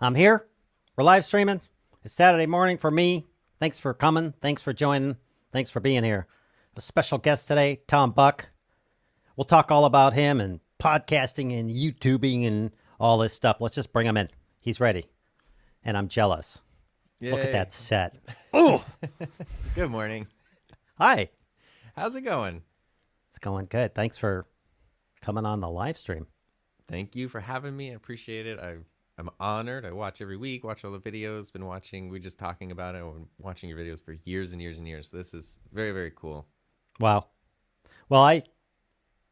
I'm here. We're live streaming. It's Saturday morning for me. Thanks for coming. Thanks for joining. Thanks for being here. A special guest today, Tom Buck. We'll talk all about him and podcasting and YouTubing and all this stuff. Let's just bring him in. He's ready. And I'm jealous. Yay. Look at that set. Oh, Good morning. hi. How's it going? It's going good. Thanks for coming on the live stream. Thank you for having me. I appreciate it. I'm honored. I watch every week, watch all the videos. Been watching, we're just talking about it. I've been watching your videos for years and years and years. So this is very, very cool. Wow. Well, I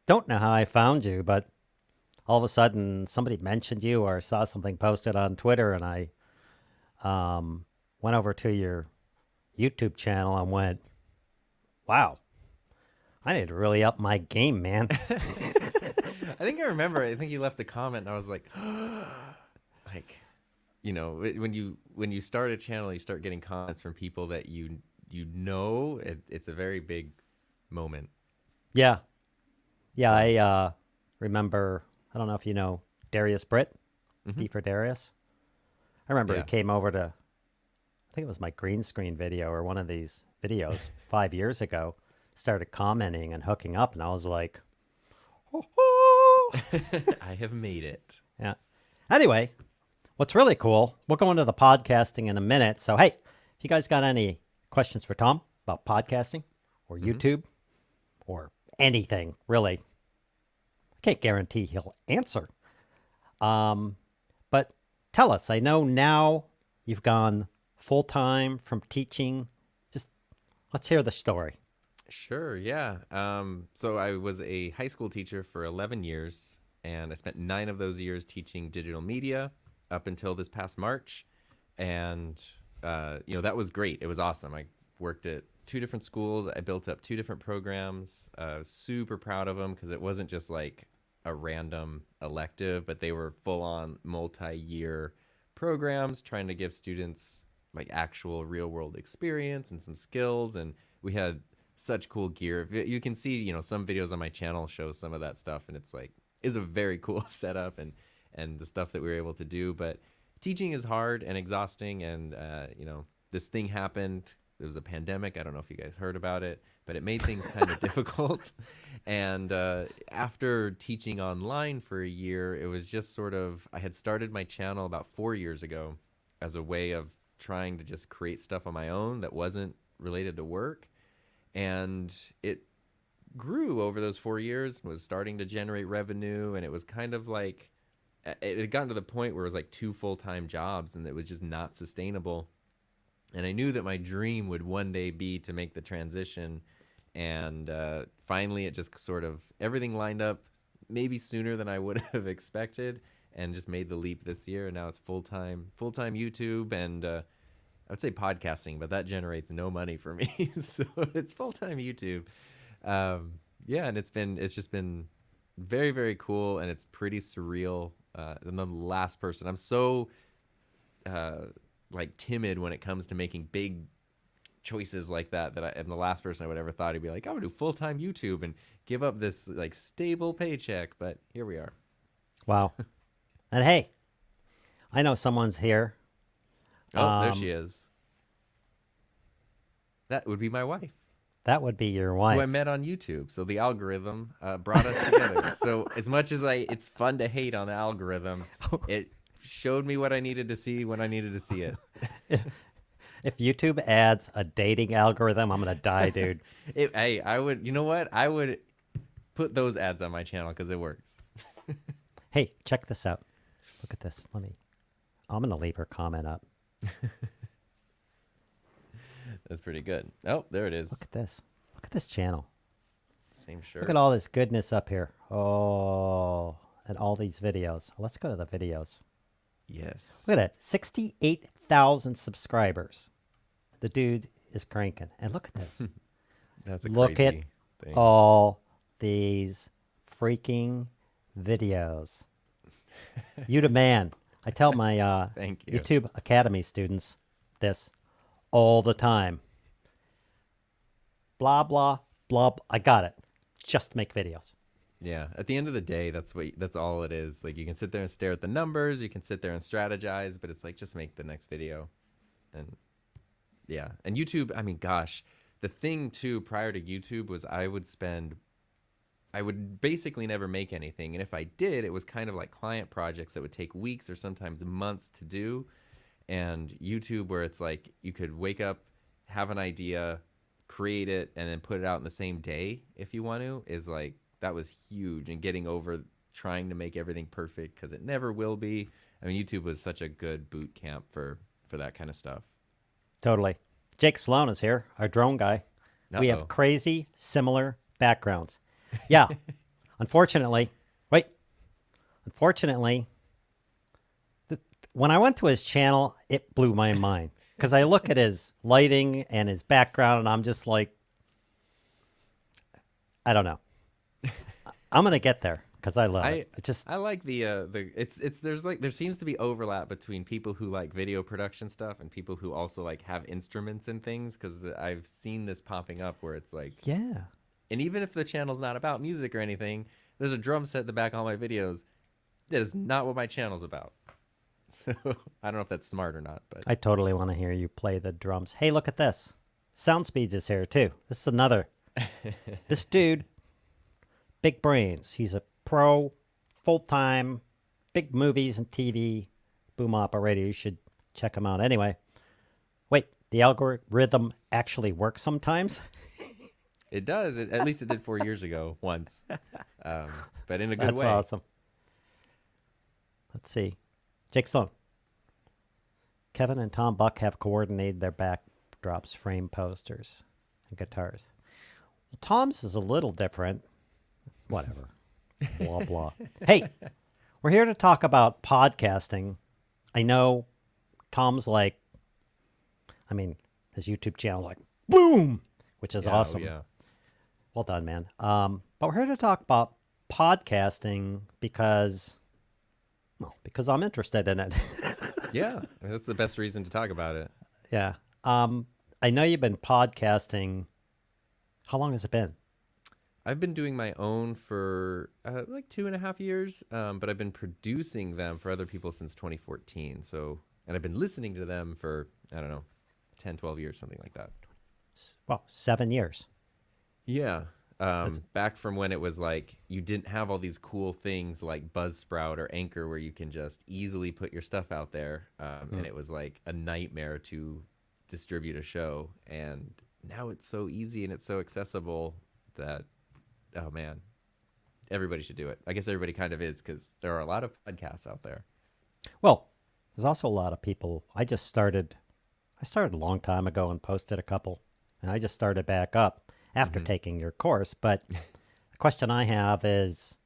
don't know how I found you, but all of a sudden somebody mentioned you or saw something posted on Twitter, and I went over to your YouTube channel and went, wow, I need to really up my game, man. I think I remember. I think you left a comment, and I was like, like, you know, when you start a channel, you start getting comments from people that you know. It's a very big moment. Yeah. Yeah, I remember, I don't know if you know Darius Britt, D for Darius. I remember he came over to, I think it was my green screen video or one of these videos 5 years ago, started commenting and hooking up, and I was like, I have made it. yeah. Anyway, what's really cool, we'll go into the podcasting in a minute. So, hey, if you guys got any questions for Tom about podcasting or YouTube or anything, really, I can't guarantee he'll answer. But tell us, I know now you've gone full-time from teaching. Just let's hear the story. Sure, yeah. So I was a high school teacher for 11 years, and I spent 9 of those years teaching digital media up until this past March. And, that was great. It was awesome. I worked at 2 different schools. I built up 2 different programs. I was super proud of them because it wasn't just like a random elective, but they were full-on multi-year programs trying to give students like actual real-world experience and some skills. And we had such cool gear. You can see, some videos on my channel show some of that stuff, and it's a very cool setup and the stuff that we were able to do. But teaching is hard and exhausting, and this thing happened. It was a pandemic. I don't know if you guys heard about it, but it made things kind of difficult. And after teaching online for a year, it was just sort of, I had started my channel about 4 years ago as a way of trying to just create stuff on my own that wasn't related to work. And it grew over those 4 years, was starting to generate revenue. And it was kind of like, it had gotten to the point where it was like 2 full-time jobs, and it was just not sustainable. And I knew that my dream would one day be to make the transition. And finally, it just sort of, everything lined up maybe sooner than I would have expected, and just made the leap this year. And now it's full-time YouTube, and I would say podcasting, but that generates no money for me. So it's full-time YouTube. And it's just been very, very cool. And it's pretty surreal. I'm the last person. I'm so timid when it comes to making big choices like that I am the last person I would ever thought he'd be like, I would do full-time YouTube and give up this like stable paycheck. But here we are. Wow. And hey, I know someone's here. Oh, there she is. That would be my wife, That would be your wife. who I met on YouTube. So the algorithm brought us together. So as much as it's fun to hate on the algorithm, it showed me what I needed to see when I needed to see it. If YouTube adds a dating algorithm, I'm going to die, dude. I would, you know what? I would put those ads on my channel because it works. Hey, check this out. Look at this. I'm going to leave her comment up. That's pretty good. Oh, there it is. Look at this. Look at this channel. Same shirt. Look at all this goodness up here. Oh, and all these videos. Let's go to the videos. Yes. Look at that. 68,000 subscribers. The dude is cranking. And look at this. That's a Look at crazy thing. all these freaking videos. You the man. I tell my Thank you. YouTube Academy students this all the time. Blah, blah, blah. I got it. Just make videos. Yeah. At the end of the day, that's all it is. Like you can sit there and stare at the numbers, you can sit there and strategize, but it's like just make the next video. And yeah. And YouTube, I mean, gosh, the thing too prior to YouTube was I would basically never make anything. And if I did, it was kind of like client projects that would take weeks or sometimes months to do. And YouTube, where it's like you could wake up, have an idea, create it, and then put it out in the same day if you want to, is like that was huge. And getting over trying to make everything perfect because it never will be. I mean, YouTube was such a good boot camp for that kind of stuff. Totally. Jake Sloan is here, our drone guy. We have Uh-oh. crazy similar backgrounds. Yeah. Unfortunately, wait. Unfortunately, when I went to his channel, it blew my mind because I look at his lighting and his background, and I'm just like, I don't know. I'm gonna get there because I love it. It just I like the it's there's like there seems to be overlap between people who like video production stuff and people who also like have instruments and things, because I've seen this popping up where it's like, yeah. and even if the channel's not about music or anything, there's a drum set in the back of all my videos. That is not what my channel's about. So I don't know if that's smart or not, but I totally want to hear you play the drums. Hey, look at this. Soundspeeds is here too. This is another. This dude, big brains. He's a pro, full time, big movies and TV, boom operator. You should check him out. Anyway, wait, the algorithm actually works sometimes. it does. At least it did 4 years ago once, but in a good That's way. awesome. Let's see. Jake Sloan. Kevin and Tom Buck have coordinated their backdrops, frame posters, and guitars. Well, Tom's is a little different. Whatever. Blah, blah. Hey, we're here to talk about podcasting. I know Tom's like, I mean, his YouTube channel's like, boom, which is Yeah, oh, awesome. yeah. Well done, man. But we're here to talk about podcasting because I'm interested in it. Yeah, I mean, that's the best reason to talk about it. Yeah. I know you've been podcasting. How long has it been? I've been doing my own for like 2.5 years, but I've been producing them for other people since 2014. So, and I've been listening to them for, I don't know, 10, 12 years, something like that. Well, 7 years. Yeah. Back from when it was like you didn't have all these cool things like Buzzsprout or Anchor where you can just easily put your stuff out there. And it was like a nightmare to distribute a show. And now it's so easy and it's so accessible that, oh man, everybody should do it. I guess everybody kind of is because there are a lot of podcasts out there. Well, there's also a lot of people. I started a long time ago and posted a couple, and I just started back up after taking your course. But the question I have is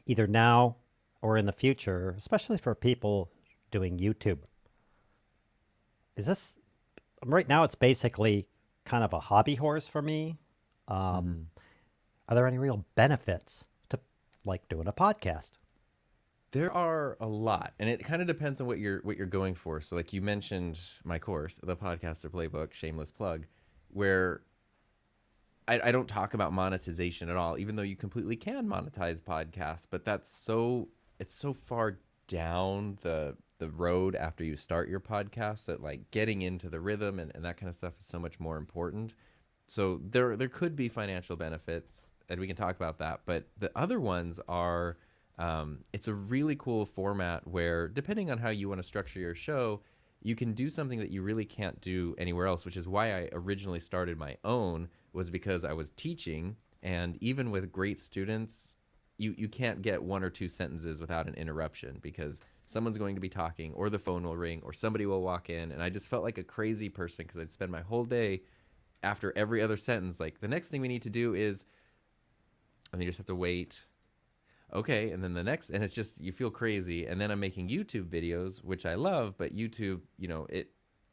either now or in the future, especially for people doing YouTube, is this right now? It's basically kind of a hobby horse for me. Are there any real benefits to like doing a podcast? There are a lot, and it kind of depends on what you're going for. So, like you mentioned, my course, the Podcaster Playbook, shameless plug, where I don't talk about monetization at all, even though you completely can monetize podcasts. But it's so far down the road after you start your podcast that like getting into the rhythm and that kind of stuff is so much more important. So there could be financial benefits, and we can talk about that. But the other ones are, it's a really cool format where, depending on how you want to structure your show, you can do something that you really can't do anywhere else, which is why I originally started my own, was because I was teaching, and even with great students, you can't get one or two sentences without an interruption because someone's going to be talking or the phone will ring or somebody will walk in. And I just felt like a crazy person because I'd spend my whole day after every other sentence, like, the next thing we need to do is, and you just have to wait. Okay, and then the next, and it's just, you feel crazy. And then I'm making YouTube videos, which I love, but YouTube, it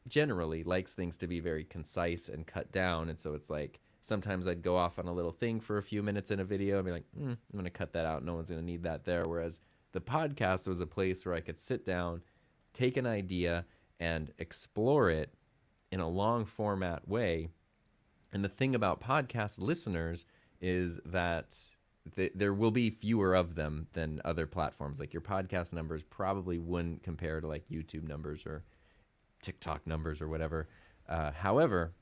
generally likes things to be very concise and cut down. And so it's like, sometimes I'd go off on a little thing for a few minutes in a video and be like, I'm going to cut that out. No one's going to need that there. Whereas the podcast was a place where I could sit down, take an idea, and explore it in a long format way. And the thing about podcast listeners is that there will be fewer of them than other platforms. Like your podcast numbers probably wouldn't compare to like YouTube numbers or TikTok numbers or whatever. However,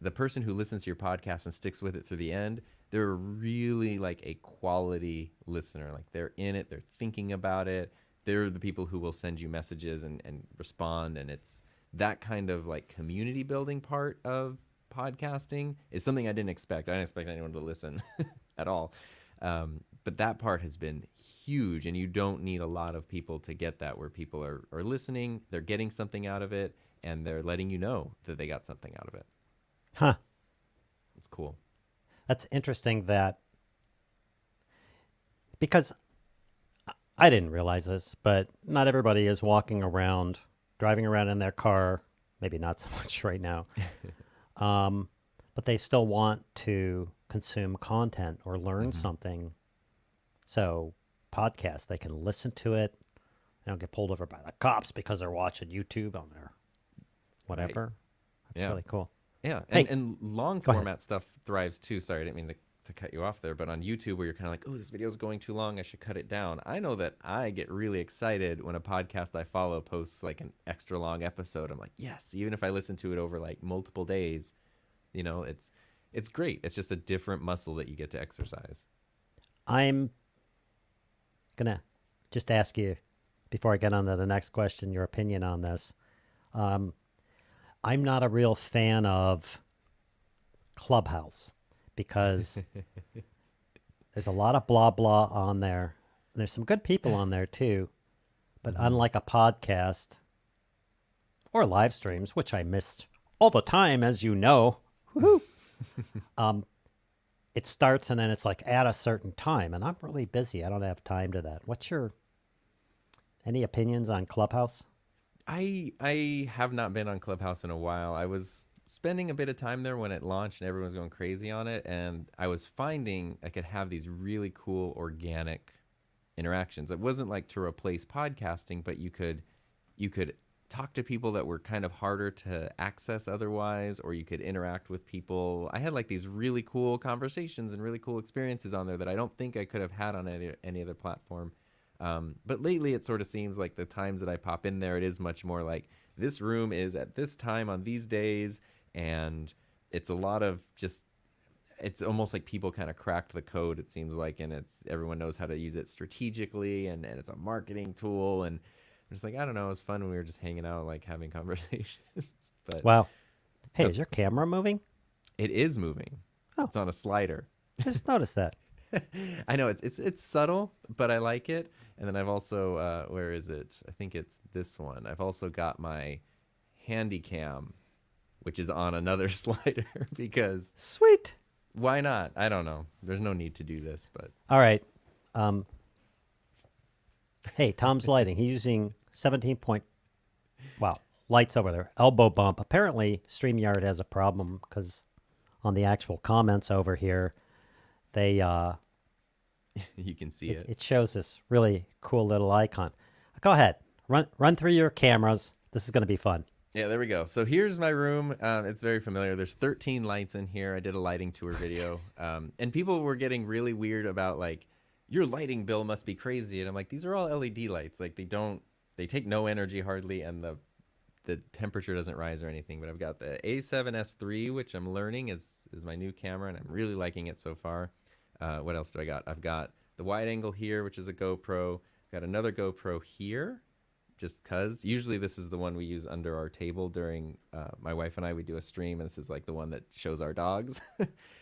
the person who listens to your podcast and sticks with it through the end, they're really like a quality listener. Like they're in it, they're thinking about it. They're the people who will send you messages and respond. And it's that kind of like community building part of podcasting is something I didn't expect. I didn't expect anyone to listen at all. But that part has been huge, and you don't need a lot of people to get that, where people are listening, they're getting something out of it, and they're letting you know that they got something out of it. Huh. It's cool. That's interesting that because I didn't realize this, but not everybody is walking around, driving around in their car, maybe not so much right now, but they still want to consume content or learn something. So podcasts, they can listen to it. They don't get pulled over by the cops because they're watching YouTube on their whatever. Right. That's Yeah. really cool. Yeah. Hey, And long go ahead. format stuff thrives too. Sorry, I didn't mean to cut you off there, but on YouTube where you're kind of like, oh, this video is going too long, I should cut it down. I know that I get really excited when a podcast I follow posts like an extra long episode. I'm like, yes, even if I listen to it over like multiple days, you know, it's great. It's just a different muscle that you get to exercise. I'm going to just ask you, before I get on to the next question, your opinion on this. I'm not a real fan of Clubhouse because there's a lot of blah blah on there. And there's some good people on there too, but unlike a podcast or live streams, which I missed all the time, as you know, woohoo, it starts and then it's like at a certain time, and I'm really busy. I don't have time to that. Any opinions on Clubhouse? I have not been on Clubhouse in a while. I was spending a bit of time there when it launched and everyone was going crazy on it, and I was finding I could have these really cool organic interactions. It wasn't like to replace podcasting, but you could talk to people that were kind of harder to access otherwise, or you could interact with people. I had like these really cool conversations and really cool experiences on there that I don't think I could have had on any other platform. But lately it sort of seems like the times that I pop in there, it is much more like this room is at this time on these days. And it's a lot of just, it's almost like people kind of cracked the code, it seems like, and everyone knows how to use it strategically, and it's a marketing tool. And I'm just like, I don't know, it was fun when we were just hanging out, like having conversations. But Wow. Hey, is your camera moving? it is moving. Oh. It's on a slider. I just noticed that. I know it's subtle, but I like it. And then I've also where is it? I think it's this one. I've also got my handy cam, which is on another slider because Sweet. why not? I don't know. There's no need to do this, but All right. Hey, Tom's lighting. He's using 17 point. Wow, lights over there. Elbow bump. Apparently, StreamYard has a problem because on the actual comments over here, they you can see it. it shows this really cool little icon. Go ahead, run through your cameras. This is going to be fun. Yeah, there we go. So here's my room. It's very familiar. There's 13 lights in here. I did a lighting tour video, and people were getting really weird about like, your lighting bill must be crazy. And I'm like, these are all LED lights. Like they take no energy hardly, and the temperature doesn't rise or anything. But I've got the A7S III, which I'm learning is my new camera, and I'm really liking it so far. What else do I got? I've got the wide angle here, which is a GoPro. I've got another GoPro here, just because. Usually this is the one we use under our table during my wife and I, we do a stream, and this is like the one that shows our dogs.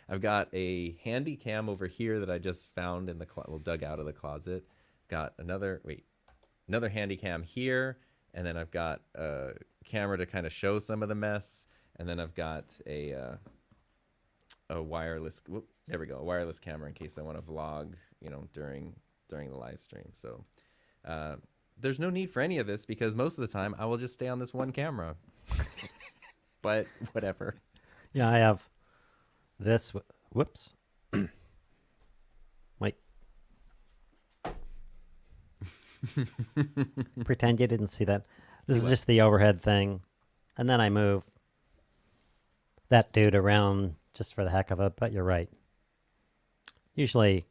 I've got a handy cam over here that I just found in the dug out of the closet. Got another handy cam here, and then I've got a camera to kind of show some of the mess, and then I've got a wireless. There we go, a wireless camera in case I want to vlog, during the live stream. So there's no need for any of this because most of the time I will just stay on this one camera. But whatever. Yeah, I have this. Whoops. Wait. Pretend you didn't see that. This is just the overhead thing. And then I move that dude around just for the heck of it. But you're right. Usually,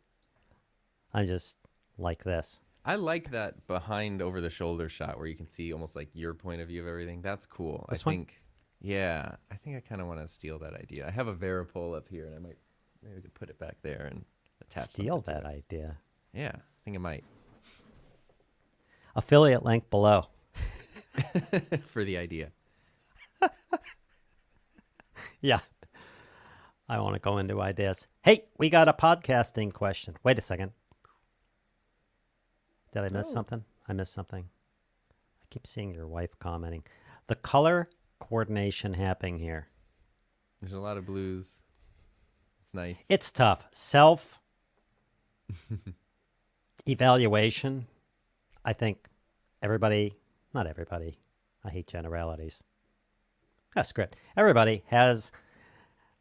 I'm just like this. I like that behind over the shoulder shot where you can see almost like your point of view of everything. That's cool. I This one? think, yeah, I think I kind of want to steal that idea. I have a Varipole up here, and I might maybe we could put it back there and attach Steal something to that it. idea. Yeah, I think I might Affiliate link below. for the idea. Yeah. I want to go into ideas. Hey, we got a podcasting question. Wait a second. Did I miss Oh, something? I missed something. I keep seeing your wife commenting. The color coordination happening here. there's a lot of blues. It's nice. It's tough. Self evaluation. I think everybody, not everybody, I hate generalities. That's good. Everybody has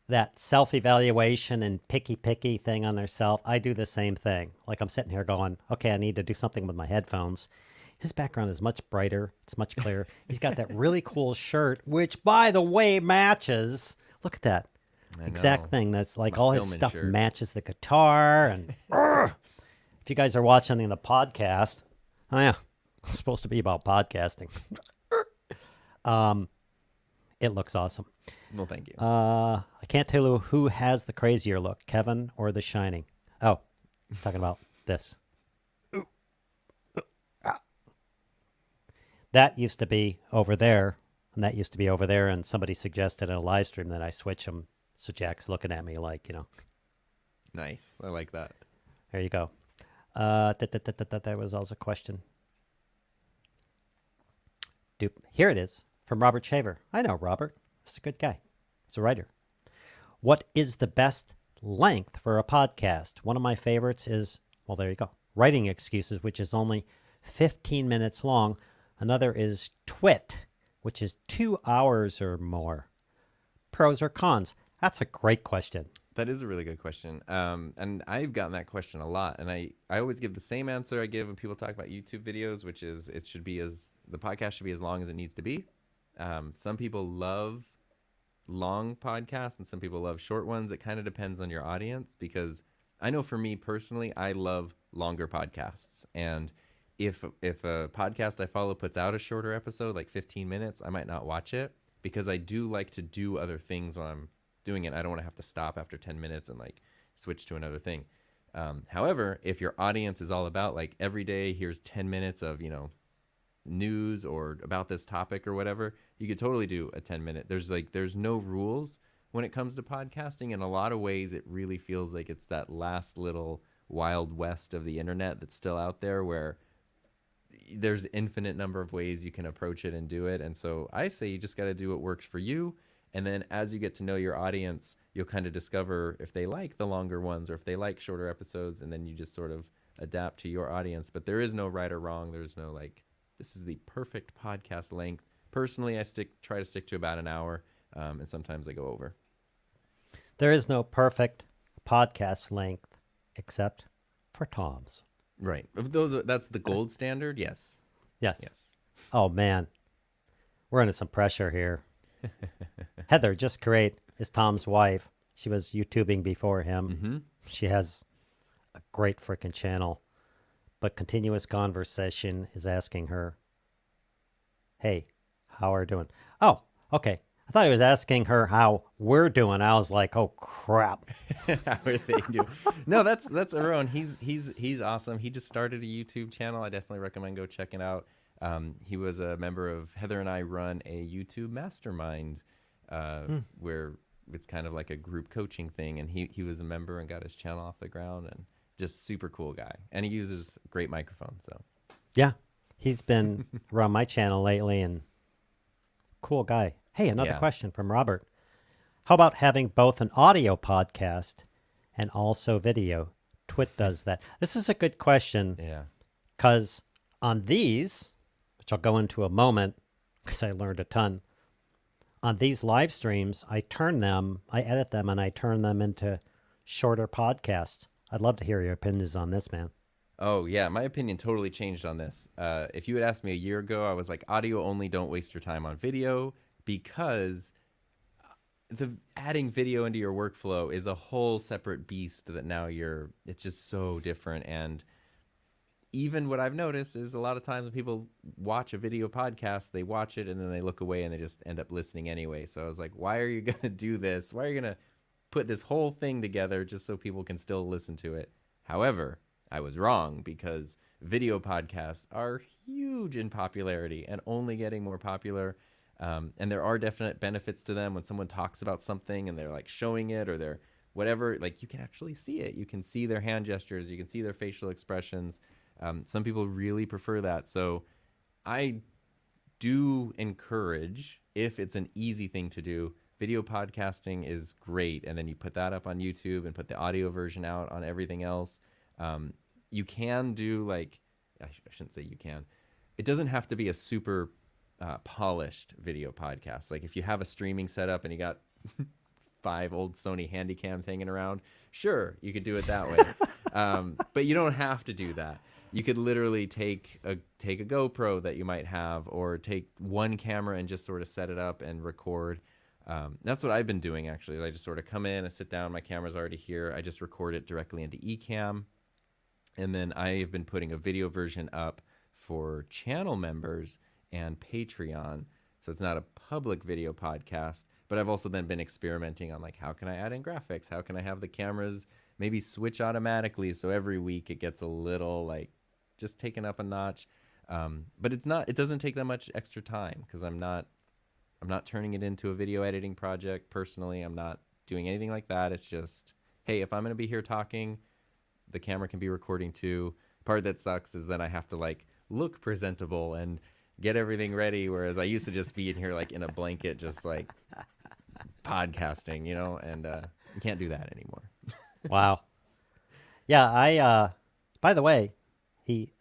that self evaluation and picky thing on their self. I do the same thing. Like I'm sitting here going, okay, I need to do something with my headphones. His background is much brighter. It's much clearer. He's got that really cool shirt, which, by the way, matches. Look at that I exact know. thing. That's like my all his filming stuff shirt. matches the guitar. And if you guys are watching the podcast, oh yeah, it's supposed to be about podcasting. It looks awesome. Well, thank you. I can't tell you who has the crazier look, Kevin or The Shining. Oh, he's talking about this. That used to be over there, and that used to be over there, and somebody suggested in a live stream that I switch them. So Jack's looking at me like, Nice. I like that. there you go. There was also a question. Here it is from Robert Shaver. I know Robert. He's a good guy. He's a writer. What is the best length for a podcast? One of my favorites is, well, there you go, Writing Excuses, which is only 15 minutes long. Another is Twit, which is 2 hours or more. Pros or cons? That's a great question. That is a really good question. And I've gotten that question a lot. And I always give the same answer I give when people talk about YouTube videos, which is the podcast should be as long as it needs to be. Some people love long podcasts and some people love short ones. It kind of depends on your audience, because I know for me personally, I love longer podcasts. And if a podcast I follow puts out a shorter episode, like 15 minutes, I might not watch it, because I do like to do other things while I'm doing it. I don't want to have to stop after 10 minutes and like switch to another thing. However, if your audience is all about like every day, here's 10 minutes of, news or about this topic or whatever, you could totally do a 10-minute. There's no rules when it comes to podcasting. In a lot of ways, it really feels like it's that last little wild west of the internet that's still out there, where there's infinite number of ways you can approach it and do it. And so I say you just got to do what works for you. And then as you get to know your audience, you'll kind of discover if they like the longer ones or if they like shorter episodes, and then you just sort of adapt to your audience. But there is no right or wrong. There's no like, this is the perfect podcast length. Personally, I try to stick to about an hour, and sometimes I go over. There is no perfect podcast length except for Tom's. Right. That's the gold standard. Yes. Yes. Yes. Oh, man. We're under some pressure here. Heather, just great, is Tom's wife. She was YouTubing before him. Mm-hmm. She has a great freaking channel. But Continuous Conversation is asking her, hey, how are you doing? Oh, okay. I thought he was asking her how we're doing. I was like, oh, crap. How are they doing? No, that's Aaron. He's awesome. He just started a YouTube channel. I definitely recommend go check it out. He was a member of Heather and I run a YouTube mastermind where it's kind of like a group coaching thing. And he was a member and got his channel off the ground, and just super cool guy. And he uses great microphone. So Yeah, he's been around my channel lately, and cool guy. Hey, another Yeah. question from Robert. How about having both an audio podcast and also video? Twit does that. This is a good question, Yeah. because on these, which I'll go into a moment because I learned a ton, on these live streams, I edit them, and I turn them into shorter podcasts. I'd love to hear your opinions on this, man. Oh, yeah. My opinion totally changed on this. If you had asked me a year ago, I was like, audio only, don't waste your time on video, because the adding video into your workflow is a whole separate beast that now it's just so different. And even what I've noticed is a lot of times when people watch a video podcast, they watch it and then they look away and they just end up listening anyway. So I was like, why are you going to do this? Why are you going to put this whole thing together just so people can still listen to it? However, I was wrong, because video podcasts are huge in popularity and only getting more popular. And there are definite benefits to them when someone talks about something and they're like showing it, or they're whatever, like you can actually see it. You can see their hand gestures. You can see their facial expressions. Some people really prefer that. So I do encourage, if it's an easy thing to do, video podcasting is great. And then you put that up on YouTube and put the audio version out on everything else. You can do like, I shouldn't say you can. It doesn't have to be a super polished video podcast. Like if you have a streaming setup and you got 5 old Sony Handycams hanging around, sure, you could do it that way. But you don't have to do that. You could literally take a GoPro that you might have, or take one camera and just sort of set it up and record. That's what I've been doing, actually. I just sort of come in, I sit down, my camera's already here. I just record it directly into Ecamm. And then I have been putting a video version up for channel members and Patreon. So it's not a public video podcast, but I've also then been experimenting on like, how can I add in graphics? How can I have the cameras maybe switch automatically, so every week it gets a little like just taken up a notch. But it doesn't take that much extra time, because I'm not turning it into a video editing project personally. I'm not doing anything like that. It's just, hey, if I'm going to be here talking, the camera can be recording too. Part that sucks is that I have to like look presentable and get everything ready, whereas I used to just be in here like in a blanket, just like podcasting, and you can't do that anymore. Wow. Yeah, by the way,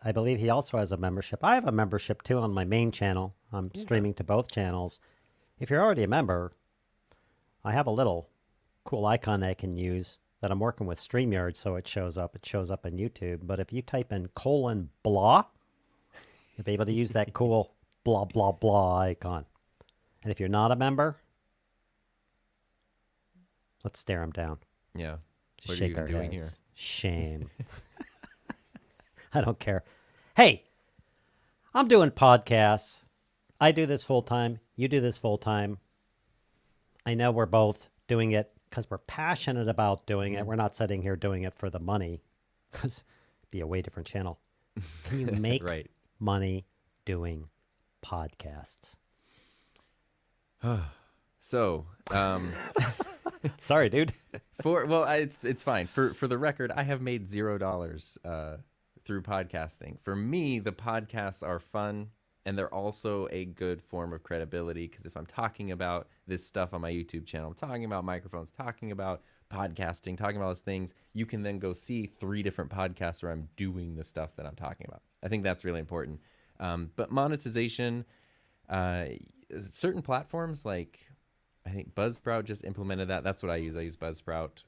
I believe he also has a membership. I have a membership too on my main channel. I'm streaming to both channels. If you're already a member, I have a little cool icon that I can use that I'm working with StreamYard, so it shows up. It shows up on YouTube. But if you type in :blah, you'll be able to use that cool blah, blah, blah icon. And if you're not a member, let's stare him down. Yeah. Just what shake are our you doing heads. here? Shame. I don't care. Hey, I'm doing podcasts. I do this full time. You do this full time. I know we're both doing it because we're passionate about doing it. We're not sitting here doing it for the money, because it'd be a way different channel. Can you make Right. money doing podcasts? So, Sorry, dude. it's fine. For the record, I have made $0 through podcasting. For me, the podcasts are fun, and they're also a good form of credibility, because if I'm talking about this stuff on my YouTube channel, I'm talking about microphones, talking about podcasting, talking about those things, you can then go see 3 different podcasts where I'm doing the stuff that I'm talking about. I think that's really important. But monetization, certain platforms like, I think Buzzsprout just implemented that. That's what I use. I use Buzzsprout.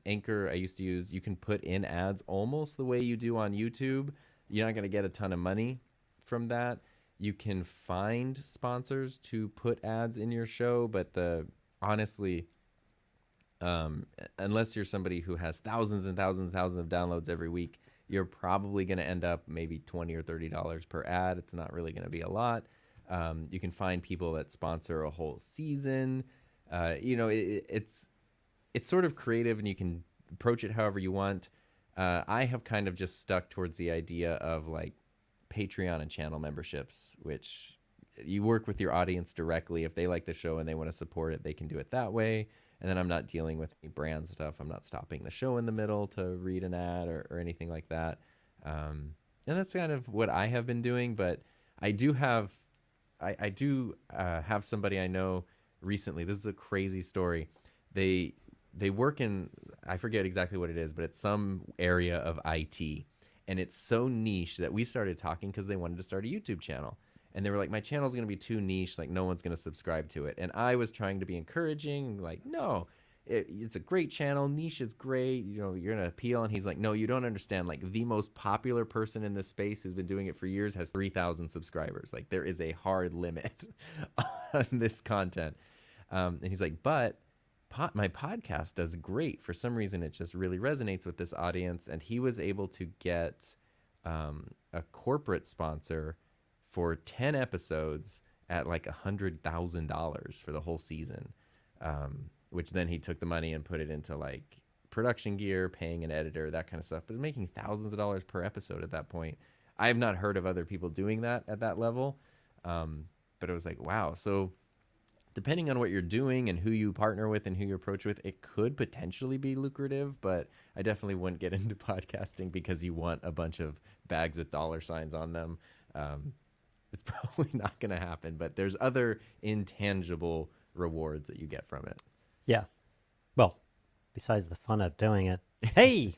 Anchor, I used to use. You can put in ads almost the way you do on YouTube. You're not going to get a ton of money from that. You can find sponsors to put ads in your show, but honestly, unless you're somebody who has thousands and thousands and thousands of downloads every week, you're probably going to end up maybe $20 or $30 per ad. It's not really going to be a lot. You can find people that sponsor a whole season. It's sort of creative, and you can approach it however you want. I have kind of just stuck towards the idea of like Patreon and channel memberships, which you work with your audience directly. If they like the show and they want to support it, they can do it that way. And then I'm not dealing with any brand stuff. I'm not stopping the show in the middle to read an ad or anything like that. And that's kind of what I have been doing. But I do have somebody I know recently. This is a crazy story. They work in, I forget exactly what it is, but it's some area of IT. And it's so niche that we started talking because they wanted to start a YouTube channel. And they were like, my channel's going to be too niche. Like, no one's going to subscribe to it. And I was trying to be encouraging, like, no, it's a great channel. Niche is great. You're going to appeal. And he's like, no, you don't understand. Like, the most popular person in this space who's been doing it for years has 3,000 subscribers. Like, there is a hard limit on this content. And he's like, but my podcast does great. For some reason, it just really resonates with this audience. And he was able to get a corporate sponsor for 10 episodes at like $100,000 for the whole season, which then he took the money and put it into like production gear, paying an editor, that kind of stuff, but making thousands of dollars per episode at that point. I have not heard of other people doing that at that level. But it was like, wow. So depending on what you're doing and who you partner with and who you approach with, it could potentially be lucrative, but I definitely wouldn't get into podcasting because you want a bunch of bags with dollar signs on them. It's probably not going to happen, but there's other intangible rewards that you get from it. Yeah. Well, besides the fun of doing it. Hey,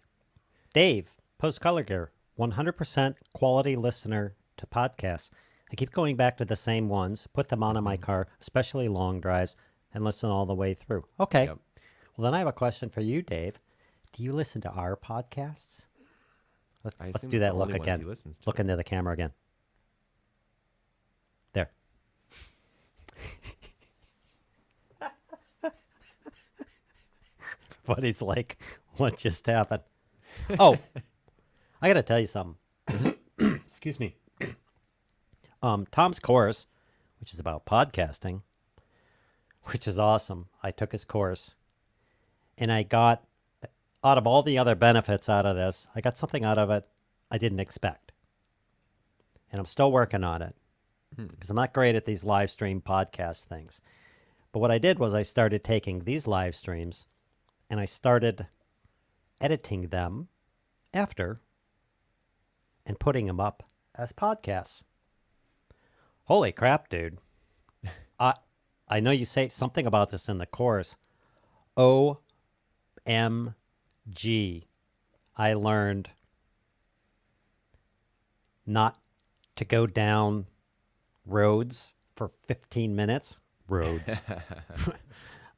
Dave, Post Color Gear, 100% quality listener to podcasts. I keep going back to the same ones, put them on in my car, especially long drives, and listen all the way through. Okay. Yep. Well, then I have a question for you, Dave. Do you listen to our podcasts? Let's do that look again. Look into the camera again. There. Everybody's like, what just happened? Oh, I got to tell you something. Excuse me. Tom's course, which is about podcasting, which is awesome. I took his course, and I got, out of all the other benefits out of this, I got something out of it I didn't expect. And I'm still working on it because I'm not great at these live stream podcast things. But what I did was I started taking these live streams and I started editing them after and putting them up as podcasts. Holy crap, dude. I know you say something about this in the course. OMG. I learned not to go down roads for 15 minutes. Roads.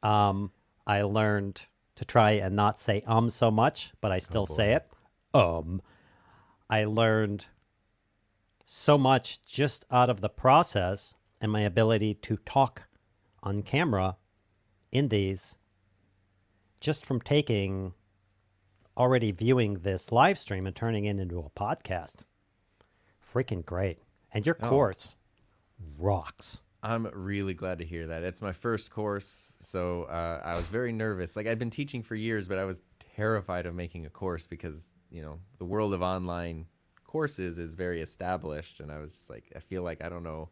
I learned to try and not say so much, but I still say it. I learned so much just out of the process and my ability to talk on camera in these just from already viewing this live stream and turning it into a podcast. Freaking great. And your course rocks. I'm really glad to hear that. It's my first course, so I was very nervous. Like, I'd been teaching for years, but I was terrified of making a course because, the world of online courses is very established, and I was just like, I feel like, I don't know,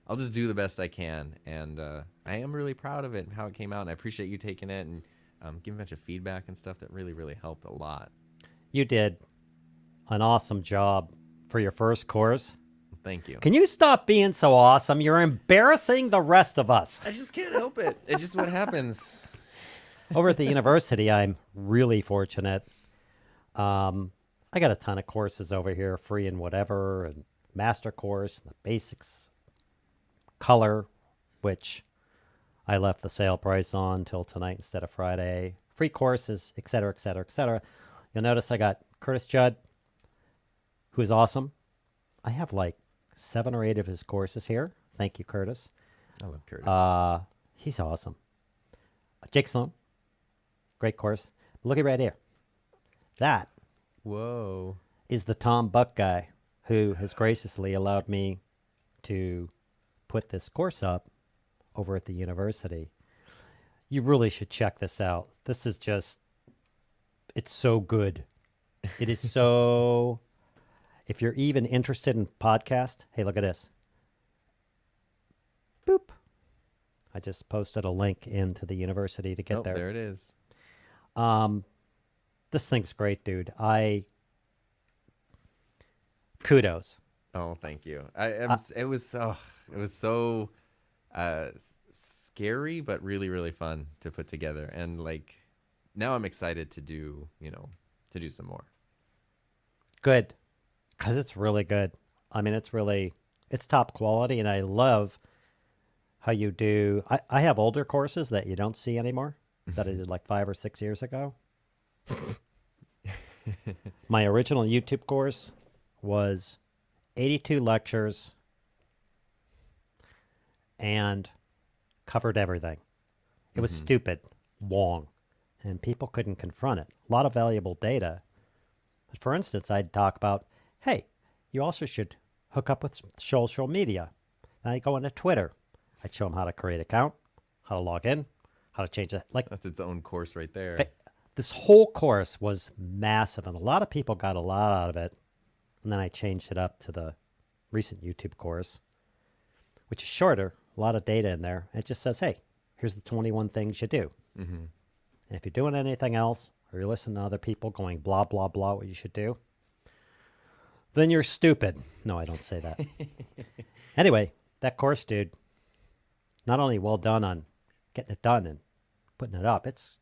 I'll just do the best I can. And I am really proud of it and how it came out, and I appreciate you taking it and giving a bunch of feedback and stuff that really, really helped a lot. You did an awesome job for your first course. Thank you. Can you stop being so awesome? You're embarrassing the rest of us. I just can't help it. It's just what happens. Over at the university, I'm really fortunate. I got a ton of courses over here, free and whatever, and master course, the basics, color, which I left the sale price on till tonight instead of Friday, free courses, et cetera, et cetera, et cetera. You'll notice I got Curtis Judd, who's awesome. I have like 7 or 8 of his courses here. Thank you, Curtis. I love Curtis. He's awesome. Jake Sloan, great course. Look at right here. That is the Tom Buck guy who has graciously allowed me to put this course up over at the university. You really should check this out. This is just, it's so good. It is so, if you're even interested in podcast, hey, look at this. Boop. I just posted a link into the university to get there. There it is. This thing's great, dude. Kudos. Oh, thank you. It was so scary, but really, really fun to put together. And like, now I'm excited to do some more. Good. Because it's really good. I mean, it's top quality. And I love how you do. I have older courses that you don't see anymore that I did like 5 or 6 years ago. My original YouTube course was 82 lectures and covered everything. It was stupid. long, and people couldn't confront it. A lot of valuable data. But for instance, I'd talk about, hey, you also should hook up with social media. Then I go into Twitter. I'd show them how to create an account, how to log in, how to change it. Like That's its own course right there. this whole course was massive, and a lot of people got a lot out of it. And then I changed it up to the recent YouTube course, which is shorter, a lot of data in there. It just says, hey, here's the 21 things you do. Mm-hmm. And if you're doing anything else, or you're listening to other people going blah, blah, blah, what you should do, then you're stupid. No, I don't say that. Anyway, that course, dude, not only well done on getting it done and putting it up, it's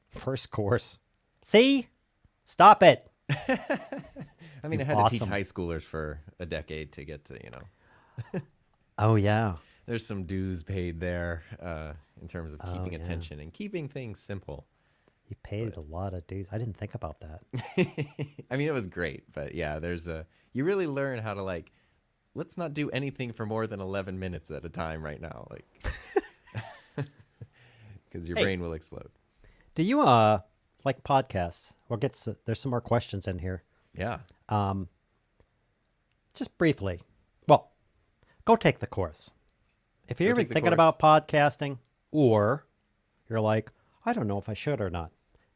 first course. See? Stop it. I mean, I had to teach high schoolers for a decade to get to, Oh, yeah. there's some dues paid there in terms of keeping attention and keeping things simple. You paid a lot of dues. I didn't think about that. I mean, it was great, but yeah, you really learn how to let's not do anything for more than 11 minutes at a time right now. Because your brain will explode. Do you like podcasts? There's some more questions in here. Yeah. Just briefly. Well, go take the course. If you're even thinking about podcasting, or you're like, I don't know if I should or not,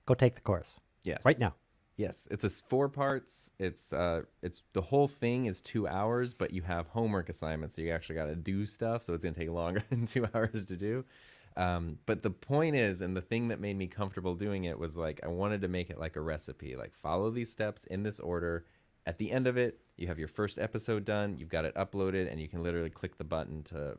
go take the course. Yes. Right now. Yes, it's 4 parts. It's the whole thing is 2 hours, but you have homework assignments, so you actually got to do stuff. So it's gonna take longer than 2 hours to do. But the point is, and the thing that made me comfortable doing it was I wanted to make it like a recipe. Follow these steps in this order. At the end of it, you have your first episode done. You've got it uploaded, and you can literally click the button to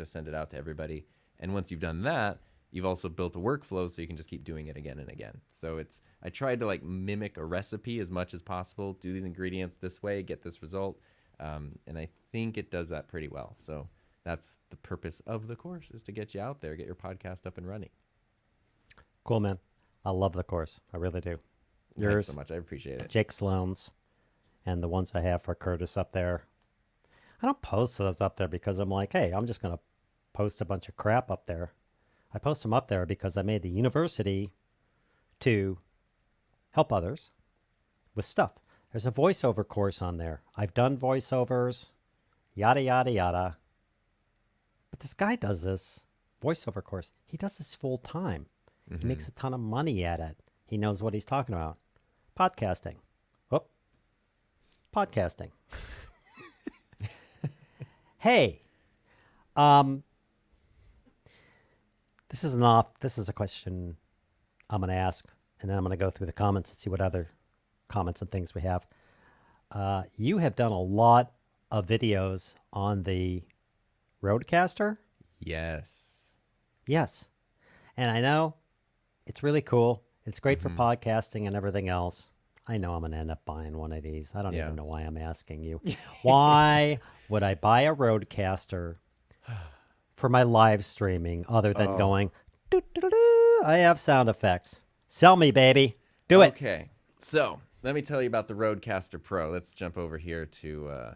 send it out to everybody. And once you've done that, you've also built a workflow so you can just keep doing it again and again. So I tried to mimic a recipe as much as possible, do these ingredients this way, get this result. And I think it does that pretty well. So that's the purpose of the course, is to get you out there, get your podcast up and running. Cool, man. I love the course. I really do. Yours, thanks so much. I appreciate it. Jake Sloan's, and the ones I have for Curtis up there. I don't post those up there because I'm like, hey, I'm just going to post a bunch of crap up there. I post them up there because I made the university to help others with stuff. There's a voiceover course on there. I've done voiceovers, yada, yada, yada. But this guy does this voiceover course. He does this full time. Mm-hmm. He makes a ton of money at it. He knows what he's talking about. Podcasting. Oh, podcasting. Hey, this is a question I'm going to ask, and then I'm going to go through the comments and see what other comments and things we have. You have done a lot of videos on the Rodecaster? Yes. Yes. And I know it's really cool. It's great for podcasting and everything else. I know I'm going to end up buying one of these. I don't even know why I'm asking you. Why would I buy a Rodecaster for my live streaming other than going, doo-doo-doo-doo, I have sound effects. Sell me, baby. Do it. Okay. So let me tell you about the Rodecaster Pro. Let's jump over here to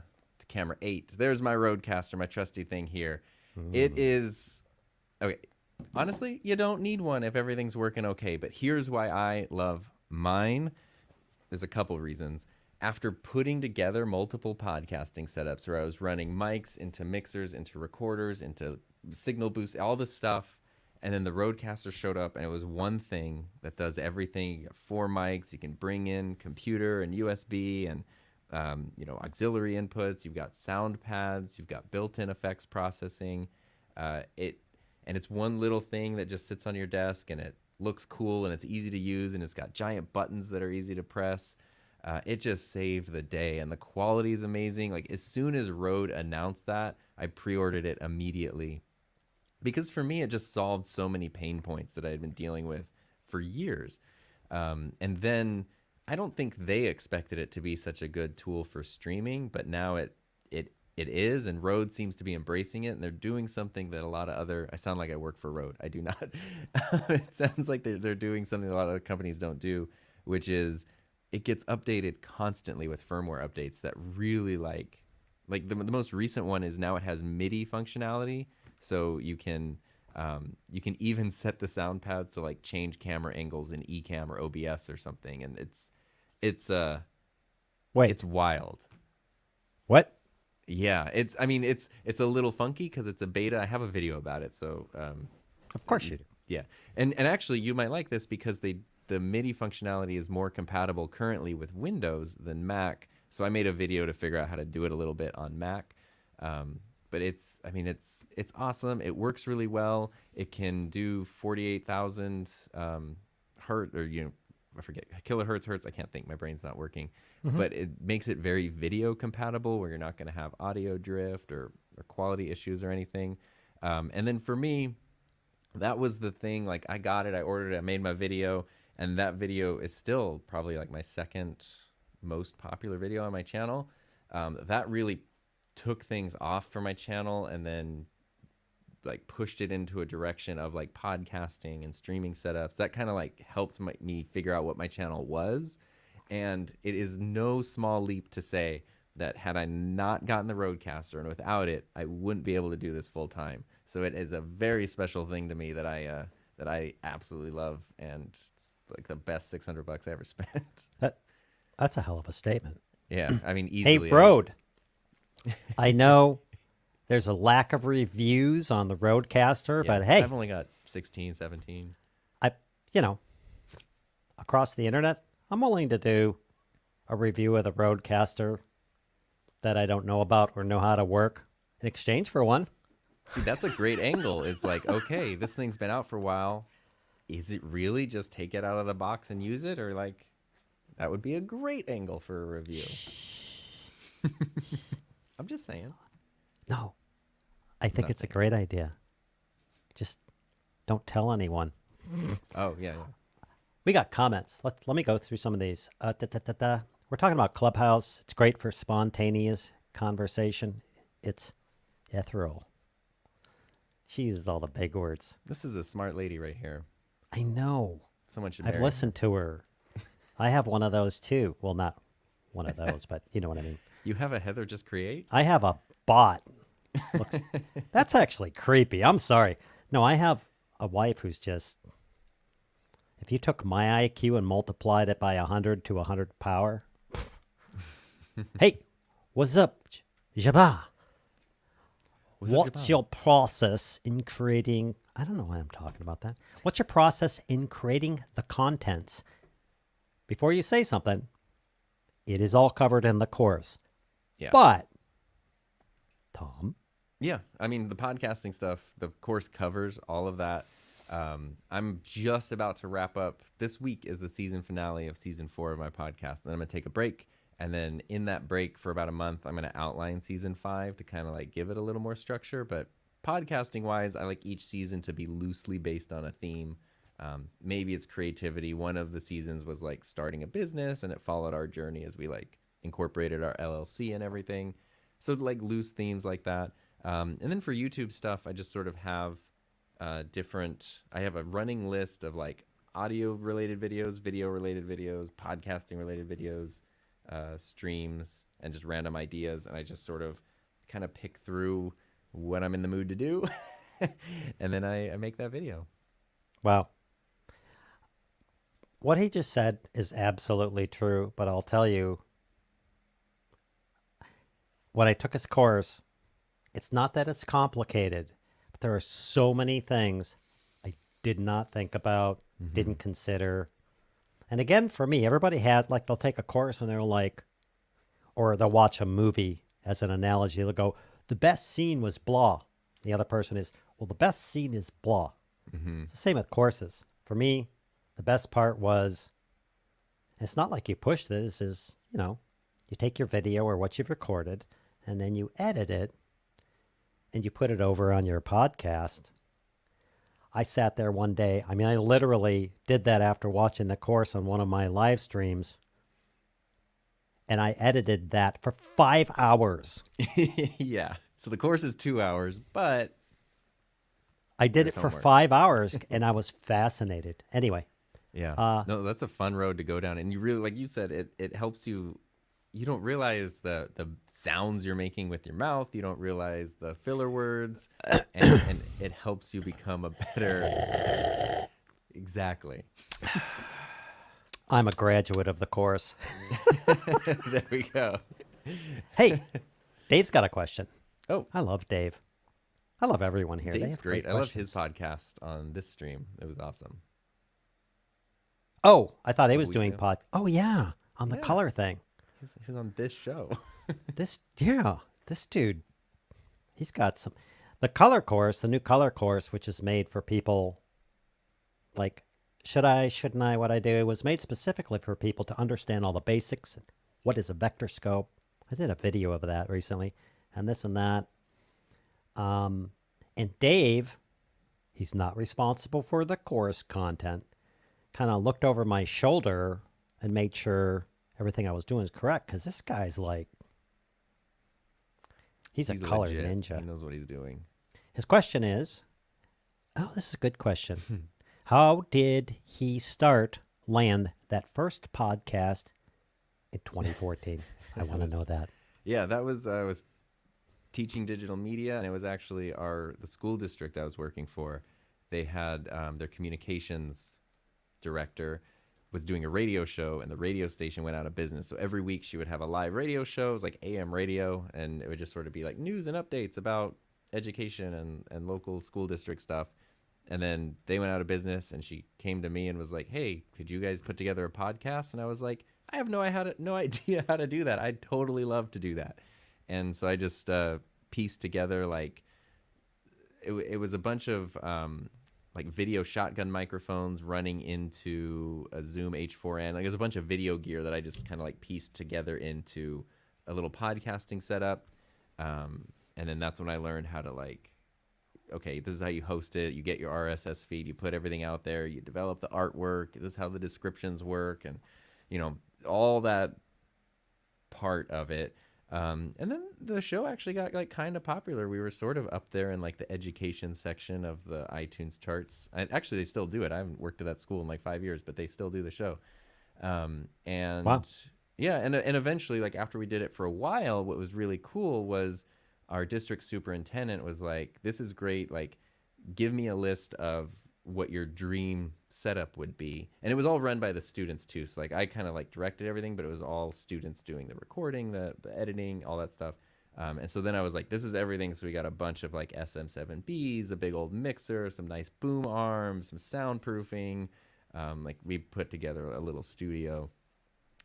camera 8. There's my Rodecaster, my trusty thing here. It is... Okay. Honestly, you don't need one if everything's working okay. But here's why I love mine. There's a couple reasons. After putting together multiple podcasting setups where I was running mics into mixers, into recorders, into signal boost, all this stuff, and then the Rodecaster showed up, and it was one thing that does everything. You got 4 mics. You can bring in computer and USB and auxiliary inputs. You've got sound pads. You've got built-in effects processing. And it's one little thing that just sits on your desk, and it looks cool, and it's easy to use, and it's got giant buttons that are easy to press. It just saved the day, and the quality is amazing. As soon as Rode announced that, I pre-ordered it immediately, because for me, it just solved so many pain points that I had been dealing with for years. And then I don't think they expected it to be such a good tool for streaming, but now it is, and Rode seems to be embracing it, and they're doing something that a lot of other... I sound like I work for Rode. I do not. It sounds like they're doing something a lot of other companies don't do, which is it gets updated constantly with firmware updates that really the most recent one is now it has MIDI functionality, so you can You can even set the sound pads to like change camera angles in Ecamm or OBS or something, and it's Wait, it's wild. what? Yeah, it's a little funky because it's a beta. I have a video about it, so Of course you do. yeah. And actually, you might like this because the MIDI functionality is more compatible currently with Windows than Mac. So I made a video to figure out how to do it a little bit on Mac. But it's awesome. It works really well. It can do 48,000 hertz, or I forget, kilohertz, hertz. I can't think. My brain's not working. But it makes it very video compatible, where you're not going to have audio drift or quality issues or anything. And then for me, that was the thing. Like, I got it, I ordered it, I made my video, and that video is still probably like my second most popular video on my channel. That really took things off for my channel, and then like pushed it into a direction of like podcasting and streaming setups. That kind of like helped me figure out what my channel was. And it is no small leap to say that had I not gotten the Rodecaster and without it, I wouldn't be able to do this full time. So it is a very special thing to me that I absolutely love, and it's like the best $600 I ever spent. That's a hell of a statement. Yeah, I mean, Hey, easily. Rode, I know there's a lack of reviews on the Rodecaster, Yeah, but hey, I've only got 16, 17. I, you know, across the internet, I'm willing to do a review of the Rodecaster that I don't know about or know how to work in exchange for one. See, that's a great angle. Is like, okay, this thing's been out for a while. Is it really just take it out of the box and use it? Or like, that would be a great angle for a review. I'm just saying. No, I think it's a great idea. Just don't tell anyone. Oh, yeah, yeah. We got comments. Let me go through some of these. We're talking about Clubhouse. It's great for spontaneous conversation. It's ethereal. She uses all the big words. This is a smart lady right here. I know. Someone should I've marry her. listened to her. I have one of those too. Well, not one of those, but you know what I mean. You have a Heather Just Create? I have a bot. That's actually creepy. I'm sorry. No, I have a wife who's just. If you took my IQ and multiplied it by 100 to 100 power. Hey, what's up, Jabba? What's your process in creating? I don't know why I'm talking about that. What's your process in creating the contents? Before you say something, it is all covered in the course. Yeah. But, Tom? Yeah. I mean, the podcasting stuff, the course covers all of that. I'm just about to wrap up. This week is the season finale of season 4 of my podcast. And I'm going to take a break. And then in that break for about a month, I'm going to outline season 5 to kind of like give it a little more structure. But podcasting wise, I like each season to be loosely based on a theme. Maybe it's creativity. One of the seasons was like starting a business, and it followed our journey as we like incorporated our LLC and everything. So like loose themes like that. And then for YouTube stuff, I just sort of have I have a running list of like audio related videos, video related videos, podcasting related videos, streams, and just random ideas. And I just sort of kind of pick through what I'm in the mood to do. And then I make that video. Wow. What he just said is absolutely true, but I'll tell you, when I took his course, it's not that it's complicated, but there are so many things I did not think about, didn't consider. And again, for me, everybody has, like, they'll take a course and they're like, or they'll watch a movie as an analogy. They'll go, the best scene was blah. The other person is, well, the best scene is blah. It's the same with courses. For me, the best part was, it's not like you pushed it. This is, you take your video or what you've recorded, and then you edit it, and you put it over on your podcast. I sat there one day. I mean, I literally did that after watching the course on one of my live streams, and I edited that for 5 hours. Yeah. So the course is 2 hours, but I did it for homework. 5 hours, and I was fascinated. Anyway. yeah. No, that's a fun road to go down. And you really, like you said, it helps you you don't realize the sounds you're making with your mouth. You don't realize the filler words, and it helps you become a better. Exactly. I'm a graduate of the course. There we go. Hey, Dave's got a question. Oh, I love Dave. I love everyone here. They Dave's have great. I loved his questions. podcast on this stream. It was awesome. Oh, I thought A he couple was weeks doing ago. Oh yeah, on the Yeah, color thing. he was on this show. This dude, he's got some. The color course, the new color course, which is made for people like, should I, shouldn't I, what I do, was made specifically for people to understand all the basics. What is a vector scope? I did a video of that recently, and this and that. And Dave, he's not responsible for the course content, kind of looked over my shoulder and made sure everything I was doing is correct, because this guy's like, he's a He's color legit. He ninja. knows what he's doing. His question is, oh, this is a good question. How did he land that first podcast in 2014? I want to know that. Yeah, that was I was teaching digital media, and it was actually the school district I was working for. They had their communications director was doing a radio show, and the radio station went out of business. So every week she would have a live radio show. It was like AM radio, and it would just sort of be like news and updates about education and local school district stuff. And then they went out of business, and she came to me and was like, "Hey, could you guys put together a podcast?" And I was like, "I have no idea how to do that. I'd totally love to do that." And so I just pieced together like it was a bunch of like video shotgun microphones running into a Zoom H4n. Like there's a bunch of video gear that I just kind of like pieced together into a little podcasting setup. And then that's when I learned how to like, okay, this is how you host it. You get your RSS feed, you put everything out there, you develop the artwork. This is how the descriptions work, and all that part of it. And then the show actually got like kind of popular. We were sort of up there in like the education section of the iTunes charts. Actually, they still do it. I haven't worked at that school in like 5 years, but they still do the show. And Wow. yeah, and eventually, like after we did it for a while, what was really cool was our district superintendent was like, "This is great. Like, give me a list of what your dream setup would be." And it was all run by the students too. So like I kind of like directed everything, but it was all students doing the recording, the editing, all that stuff. And so then I was like, this is everything. So we got a bunch of like SM7Bs, a big old mixer, some nice boom arms, some soundproofing. Like we put together a little studio,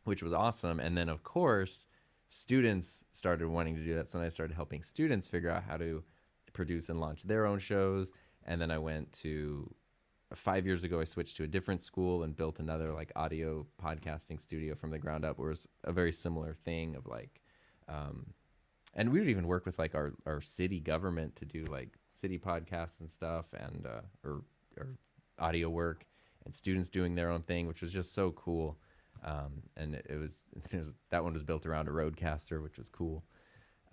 which was awesome. And then of course, students started wanting to do that. So then I started helping students figure out how to produce and launch their own shows. And then I went to 5 years ago, I switched to a different school and built another like audio podcasting studio from the ground up, where it was a very similar thing of like, and we would even work with like our city government to do like city podcasts and stuff, and or audio work, and students doing their own thing, which was just so cool. And it was that one was built around a roadcaster, which was cool.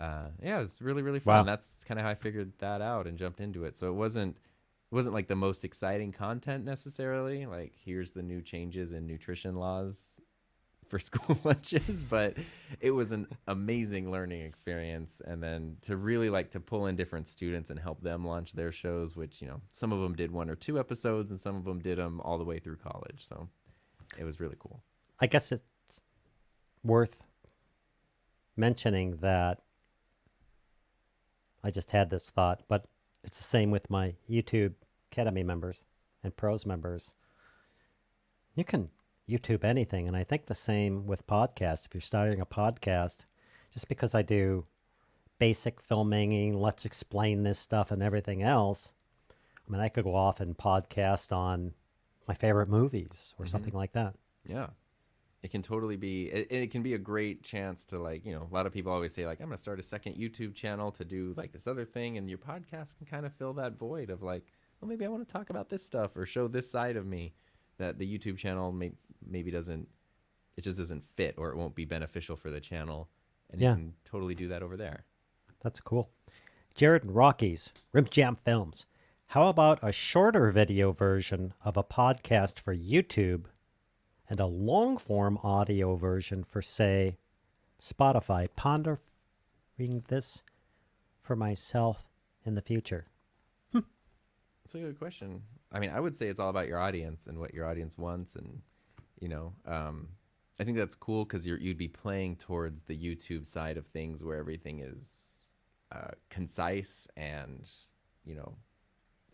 Yeah, it was really, really fun. Wow. That's kind of how I figured that out and jumped into it. So it wasn't like the most exciting content necessarily. Like here's the new changes in nutrition laws for school lunches, but it was an amazing learning experience. And then to really like to pull in different students and help them launch their shows, which some of them did 1 or 2 episodes, and some of them did them all the way through college. So it was really cool. I guess it's worth mentioning that I just had this thought, but it's the same with my YouTube Academy members and pros members. You can YouTube anything, and I think the same with podcasts. If you're starting a podcast, just because I do basic filmmaking, let's explain this stuff and everything else, I mean, I could go off and podcast on my favorite movies or something like that. Yeah. It can totally be, it can be a great chance to like, a lot of people always say like, I'm going to start a second YouTube channel to do like this other thing. And your podcast can kind of fill that void of like, well, maybe I want to talk about this stuff or show this side of me that the YouTube channel maybe doesn't, it just doesn't fit, or it won't be beneficial for the channel. And you can totally do that over there. That's cool. Jared and Rockies, Rim Jam Films. How about a shorter video version of a podcast for YouTube and a long-form audio version for, say, Spotify. Pondering this for myself in the future. That's a good question. I mean, I would say it's all about your audience and what your audience wants, and I think that's cool because you'd be playing towards the YouTube side of things where everything is concise and you know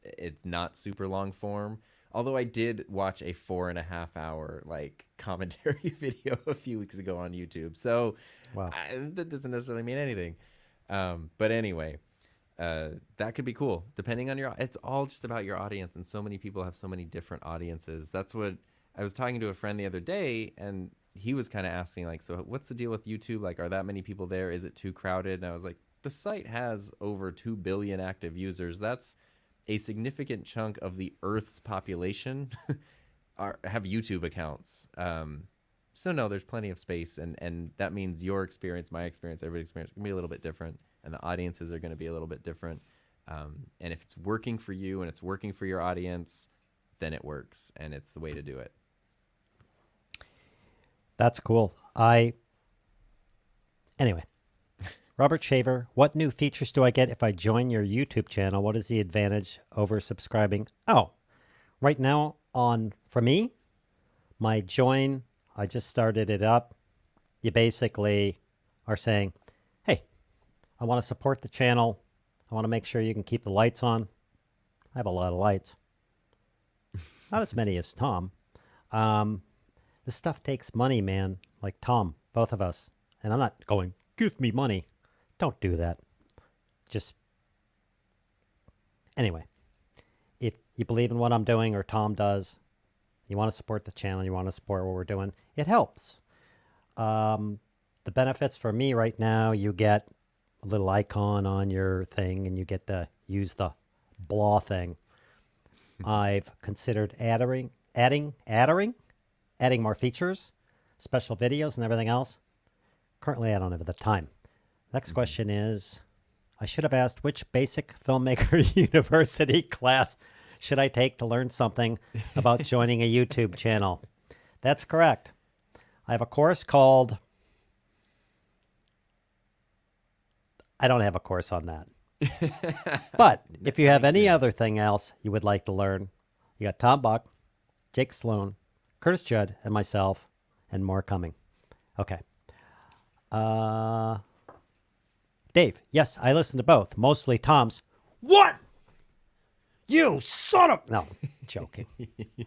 it's not super long form. Although I did watch a 4.5 hour like commentary video a few weeks ago on YouTube, so Wow. that doesn't necessarily mean anything. But anyway, that could be cool depending on your. It's all just about your audience, and so many people have so many different audiences. That's what I was talking to a friend the other day, and he was kind of asking like, so what's the deal with YouTube? Like, are that many people there? Is it too crowded? And I was like, the site has over 2 billion active users. That's a significant chunk of the Earth's population have YouTube accounts. So no, there's plenty of space, and that means your experience, my experience, everybody's experience can be a little bit different, and the audiences are going to be a little bit different. And if it's working for you and it's working for your audience, then it works, and it's the way to do it. That's cool. Anyway, Robert Shaver, what new features do I get if I join your YouTube channel? What is the advantage over subscribing? Oh, right now for me, my join, I just started it up. You basically are saying, hey, I want to support the channel. I want to make sure you can keep the lights on. I have a lot of lights. Not as many as Tom. This stuff takes money, man. Like Tom, both of us. And I'm not going, give me money. Don't do that. Just, anyway, if you believe in what I'm doing or Tom does, you want to support the channel, you want to support what we're doing, it helps. The benefits for me right now, you get a little icon on your thing and you get to use the blah thing. I've considered adding more features, special videos and everything else. Currently, I don't have the time. Next question is, I should have asked which basic filmmaker university class should I take to learn something about joining a YouTube channel? That's correct. I have a course called, I don't have a course on that. But if you have any other thing else you would like to learn, you got Tom Buck, Jake Sloan, Curtis Judd, and myself, and more coming. Okay. Dave, yes, I listen to both. Mostly Tom's. What? You son of... No, joking.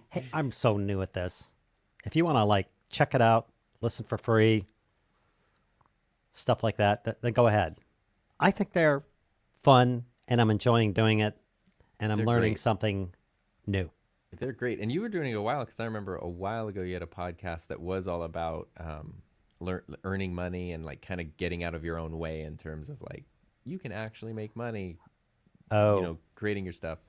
Hey, I'm so new at this. If you want to, check it out, listen for free, stuff like that, then go ahead. I think they're fun, and I'm enjoying doing it, and I'm learning something new. They're great. And you were doing it a while, because I remember a while ago you had a podcast that was all about earning money and kind of getting out of your own way in terms of you can actually make money, creating your stuff.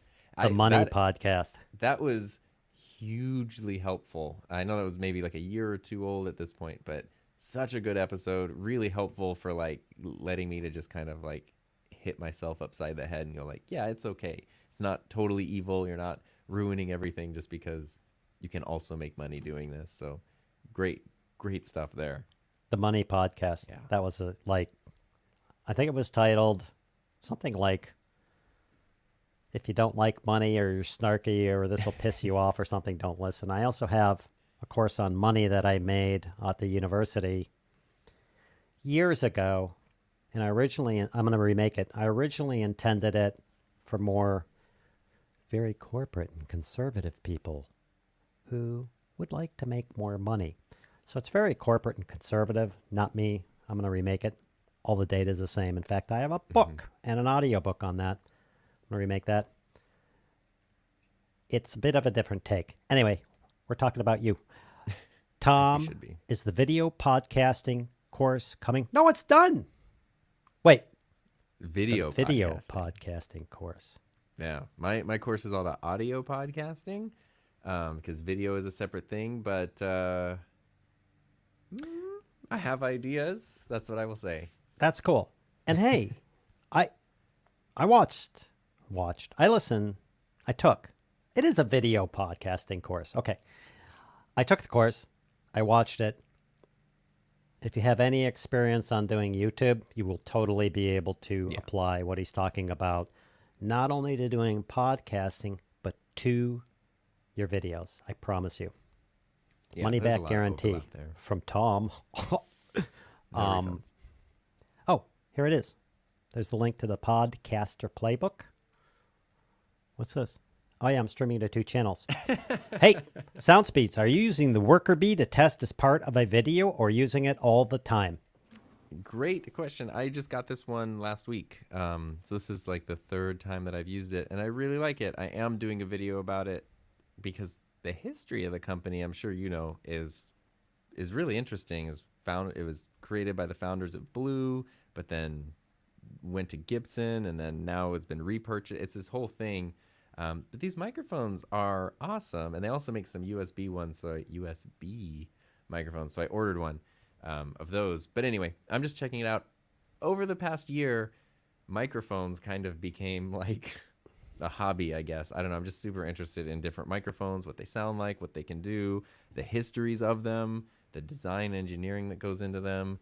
The money podcast. That was hugely helpful. I know that was maybe a year or two old at this point, but such a good episode, really helpful for letting me to just kind of hit myself upside the head and go yeah, it's okay. It's not totally evil. You're not ruining everything just because you can also make money doing this. So great stuff there. The money podcast. Yeah. That was I think it was titled something like, if you don't like money or you're snarky or this will piss you off or something, don't listen. I also have a course on money that I made at the university years ago. And I'm going to remake it. I originally intended it for more very corporate and conservative people who would like to make more money. So it's very corporate and conservative, not me. I'm going to remake it. All the data is the same. In fact, I have a book and an audio book on that. I'm going to remake that. It's a bit of a different take. Anyway, we're talking about you. Tom, is the video podcasting course coming? No, it's done. Wait. Video podcasting course. Yeah. My course is all about audio podcasting because video is a separate thing. But I have ideas. That's what I will say. That's cool. And hey, I watched. I listened. I took. It is a video podcasting course. Okay. I took the course. I watched it. If you have any experience on doing YouTube, you will totally be able to Yeah. apply what he's talking about, not only to doing podcasting, but to your videos. I promise you. Yeah, Money there's a back lot of guarantee overlap there. from Tom. No refunds. Oh, here it is. There's the link to the Podcaster Playbook. What's this? Oh, yeah, I'm streaming to 2 channels. Hey, sound speeds. Are you using the worker bee to test as part of a video or using it all the time? Great question. I just got this one last week. So this is like the 3rd time that I've used it, and I really like it. I am doing a video about it because the history of the company, I'm sure you know, is really interesting. It was created by the founders of Blue, but then went to Gibson, and then now it's been repurchased. It's this whole thing. But these microphones are awesome, and they also make some USB ones, so USB microphones. So I ordered one of those. But anyway, I'm just checking it out. Over the past year, microphones kind of became like a hobby, I guess. I don't know. I'm just super interested in different microphones, what they sound like, what they can do, the histories of them, the design engineering that goes into them.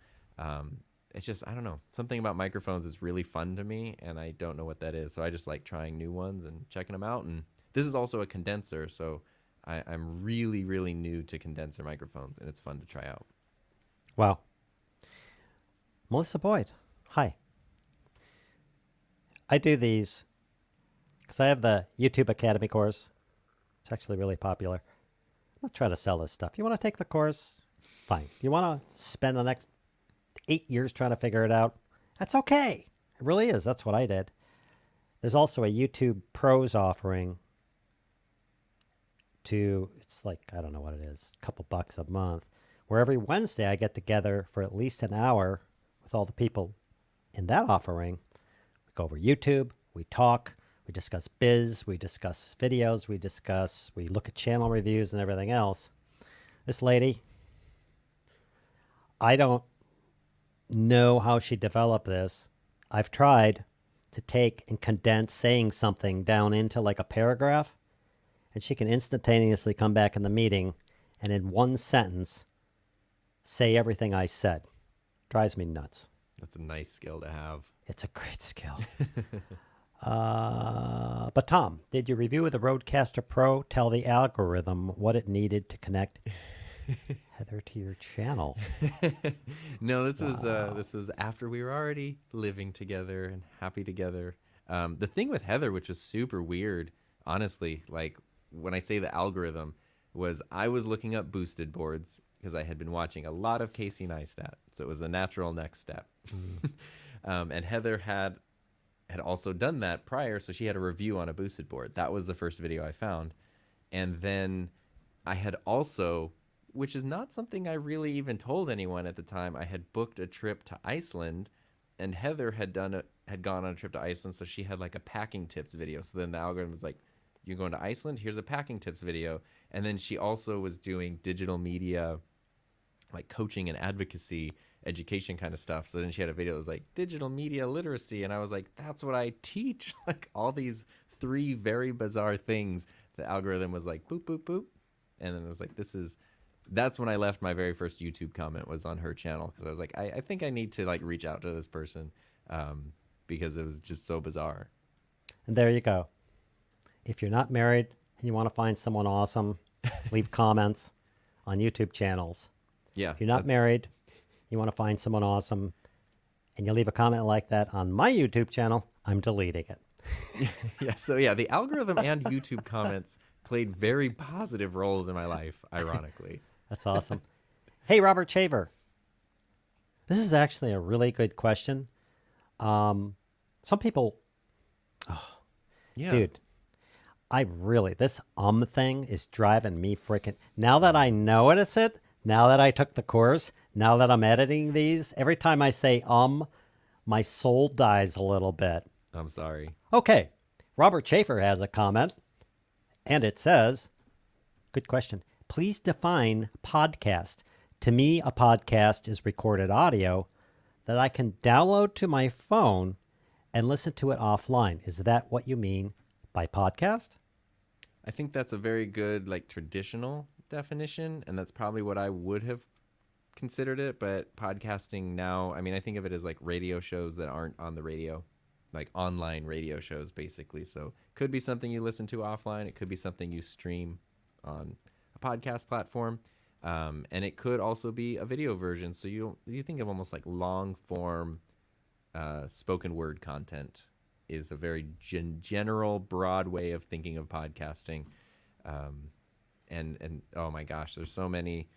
It's just, I don't know. Something about microphones is really fun to me, and I don't know what that is. So I just like trying new ones and checking them out. And this is also a condenser, so I'm really, really new to condenser microphones, and it's fun to try out. Wow. Melissa Boyd. Hi. I do these because I have the YouTube Academy course. It's actually really popular. I'm not trying to sell this stuff. You want to take the course? Fine. You want to spend the next 8 years trying to figure it out? That's okay. It really is. That's what I did. There's also a YouTube Pros offering it's like, I don't know what it is, a couple bucks a month, where every Wednesday I get together for at least an hour with all the people in that offering. We go over YouTube, we talk, we discuss biz, we discuss videos, we look at channel reviews and everything else. This lady, I don't know how she developed this. I've tried to take and condense saying something down into like a paragraph, and she can instantaneously come back in the meeting and in one sentence say everything I said. Drives me nuts. That's a nice skill to have. It's a great skill. But Tom, did your review of the Rodecaster Pro tell the algorithm what it needed to connect Heather to your channel? No, this was after we were already living together and happy together. The thing with Heather, which was super weird, honestly, like when I say the algorithm, was I was looking up boosted boards because I had been watching a lot of Casey Neistat, so it was the natural next step. And Heather had also done that prior, so she had a review on a boosted board. That was the first video I found, and then I had also, which is not something I really even told anyone at the time, I had booked a trip to Iceland, and Heather had gone on a trip to Iceland, so she had like a packing tips video. So then the algorithm was like, you're going to Iceland? Here's a packing tips video. And then she also was doing digital media, like coaching and advocacy, education kind of stuff. So then she had a video that was like digital media literacy. And I was like, that's what I teach. Like all these 3 very bizarre things. The algorithm was like, boop, boop, boop. And then it was like, that's when I left my very first YouTube comment was on her channel. Because I was like, I think I need to like reach out to this person because it was just so bizarre. And there you go. If you're not married and you want to find someone awesome, leave comments on YouTube channels. Yeah. If you're not married, you want to find someone awesome, and you leave a comment like that on my YouTube channel, I'm deleting it. Yeah. So yeah, the algorithm and YouTube comments played very positive roles in my life, ironically. That's awesome. Hey, Robert Shaver. This is actually a really good question. Some people, Yeah. dude, this thing is driving me freaking. Now that I notice it, now that I took the course, now that I'm editing these, every time I say my soul dies a little bit. I'm sorry. Okay. Robert Schaefer has a comment, and it says, good question. Please define podcast. To me, a podcast is recorded audio that I can download to my phone and listen to it offline. Is that what you mean by podcast? I think that's a very good, like, traditional definition, and that's probably what I would have considered it, but podcasting now, I mean, I think of it as like radio shows that aren't on the radio, like online radio shows, basically. So could be something you listen to offline. It could be something you stream on a podcast platform. And it could also be a video version. So you think of almost like long form spoken word content is a very general, broad way of thinking of podcasting. And oh my gosh, there's so many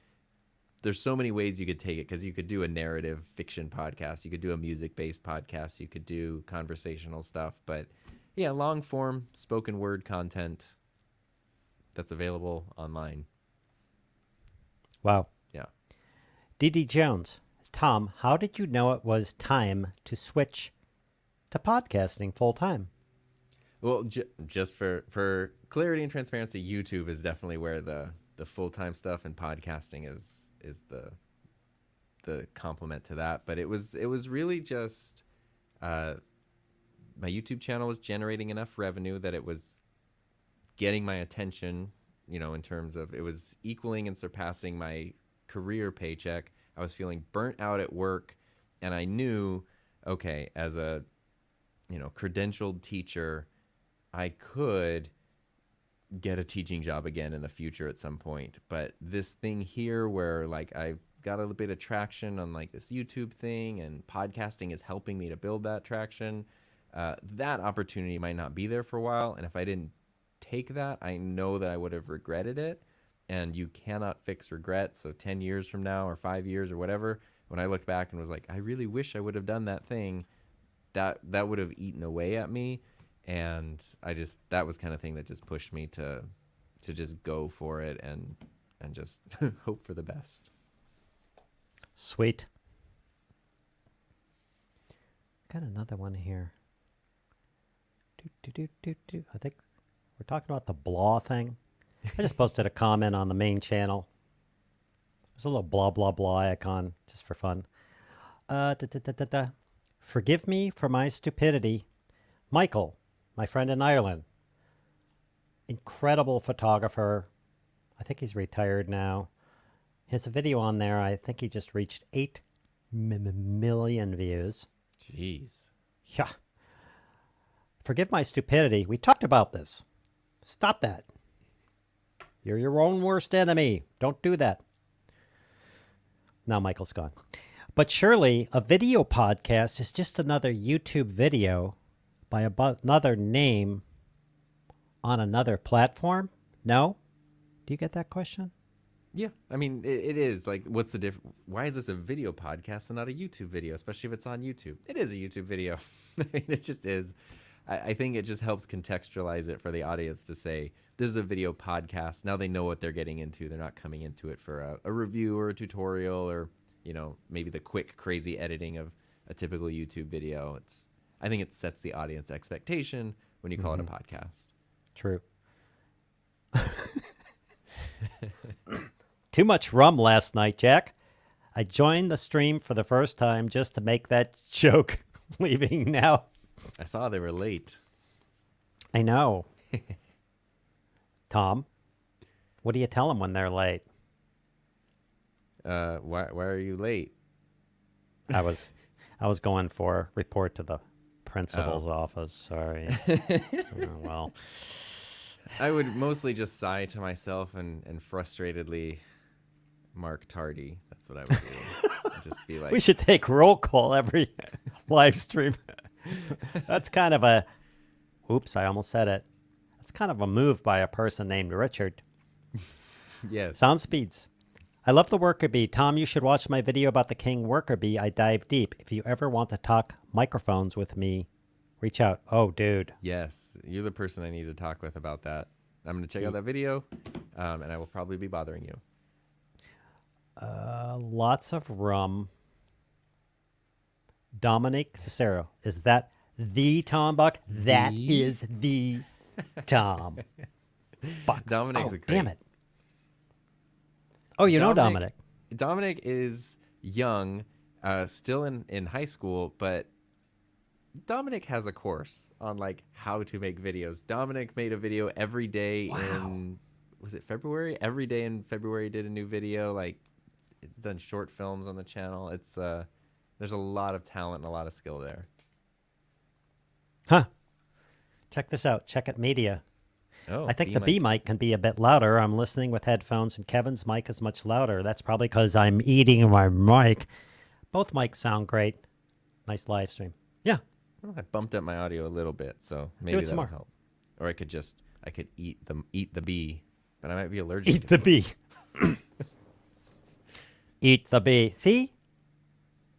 ways you could take it, because you could do a narrative fiction podcast, you could do a music based podcast, you could do conversational stuff, but yeah, long form spoken word content that's available online. Wow. Yeah. D.D. Jones. Tom, how did you know it was time to switch to podcasting full time? Well, just for clarity and transparency, YouTube is definitely where the full time stuff, and podcasting is the complement to that. But it was really just my YouTube channel was generating enough revenue that it was getting my attention. You know, in terms of it was equaling and surpassing my career paycheck. I was feeling burnt out at work, and I knew, okay, as a credentialed teacher, I could get a teaching job again in the future at some point. But this thing here where like I've got a bit of traction on like this YouTube thing, and podcasting is helping me to build that traction, that opportunity might not be there for a while. And if I didn't take that, I know that I would have regretted it. And you cannot fix regret. So 10 years from now or 5 years or whatever, when I look back and was like, I really wish I would have done that thing, that would have eaten away at me. And that was kind of thing that just pushed me to just go for it and just hope for the best. Sweet. Got another one here. I think we're talking about the blah thing. I just posted a comment on the main channel. There's a little blah, blah, blah icon just for fun. Forgive me for my stupidity. Michael, my friend in Ireland. Incredible photographer. I think he's retired now. He has a video on there. I think he just reached 8 million views. Jeez. Yeah. Forgive my stupidity. We talked about this. Stop that. You're your own worst enemy. Don't do that. Now Michael's gone. But surely a video podcast is just another YouTube video by another name on another platform? No? Do you get that question? Yeah, I mean, it is like, what's the difference? Why is this a video podcast and not a YouTube video, especially if it's on YouTube? It is a YouTube video. I mean, it just is. I think it just helps contextualize it for the audience to say, this is a video podcast. Now they know what they're getting into. They're not coming into it for a review or a tutorial or, maybe the quick, crazy editing of a typical YouTube video. I think it sets the audience expectation when you call it a podcast. True. Too much rum last night, Jack. I joined the stream for the first time just to make that joke. Leaving now. I saw they were late. I know. Tom, what do you tell them when they're late? Why are you late? I was going for report to the principal's office. Sorry. Oh, well, I would mostly just sigh to myself and frustratedly mark tardy. That's what I would do. Just be like, we should take roll call every live stream. That's kind of a, oops, I almost said it. That's kind of a move by a person named Richard. yes. Sound speeds. I love the worker bee. Tom, you should watch my video about the king worker bee. I dive deep. If you ever want to talk microphones with me, reach out. Oh, dude. Yes. You're the person I need to talk with about that. I'm going to check out that video, and I will probably be bothering you. Lots of rum. Dominic Cicero. Is that the Tom Buck? That is the Tom Buck. Dominic's a great. Damn it. Oh, you know Dominic. Dominic is young, still in high school, but Dominic has a course on like how to make videos. Dominic made a video every day in, was it February? Every day in February did a new video. Like it's done short films on the channel. It's there's a lot of talent and a lot of skill there. Huh. Check this out. Check It Media. Oh, I think B the B mic. mic can be a bit louder. I'm listening with headphones, and Kevin's mic is much louder. That's probably because I'm eating my mic. Both mics sound great. Nice live stream. Yeah, Oh, I bumped up my audio a little bit, so do maybe it some that'll more. help. Or I could eat the bee, but I might be allergic Eat to the bees. bee. Eat the bee. See?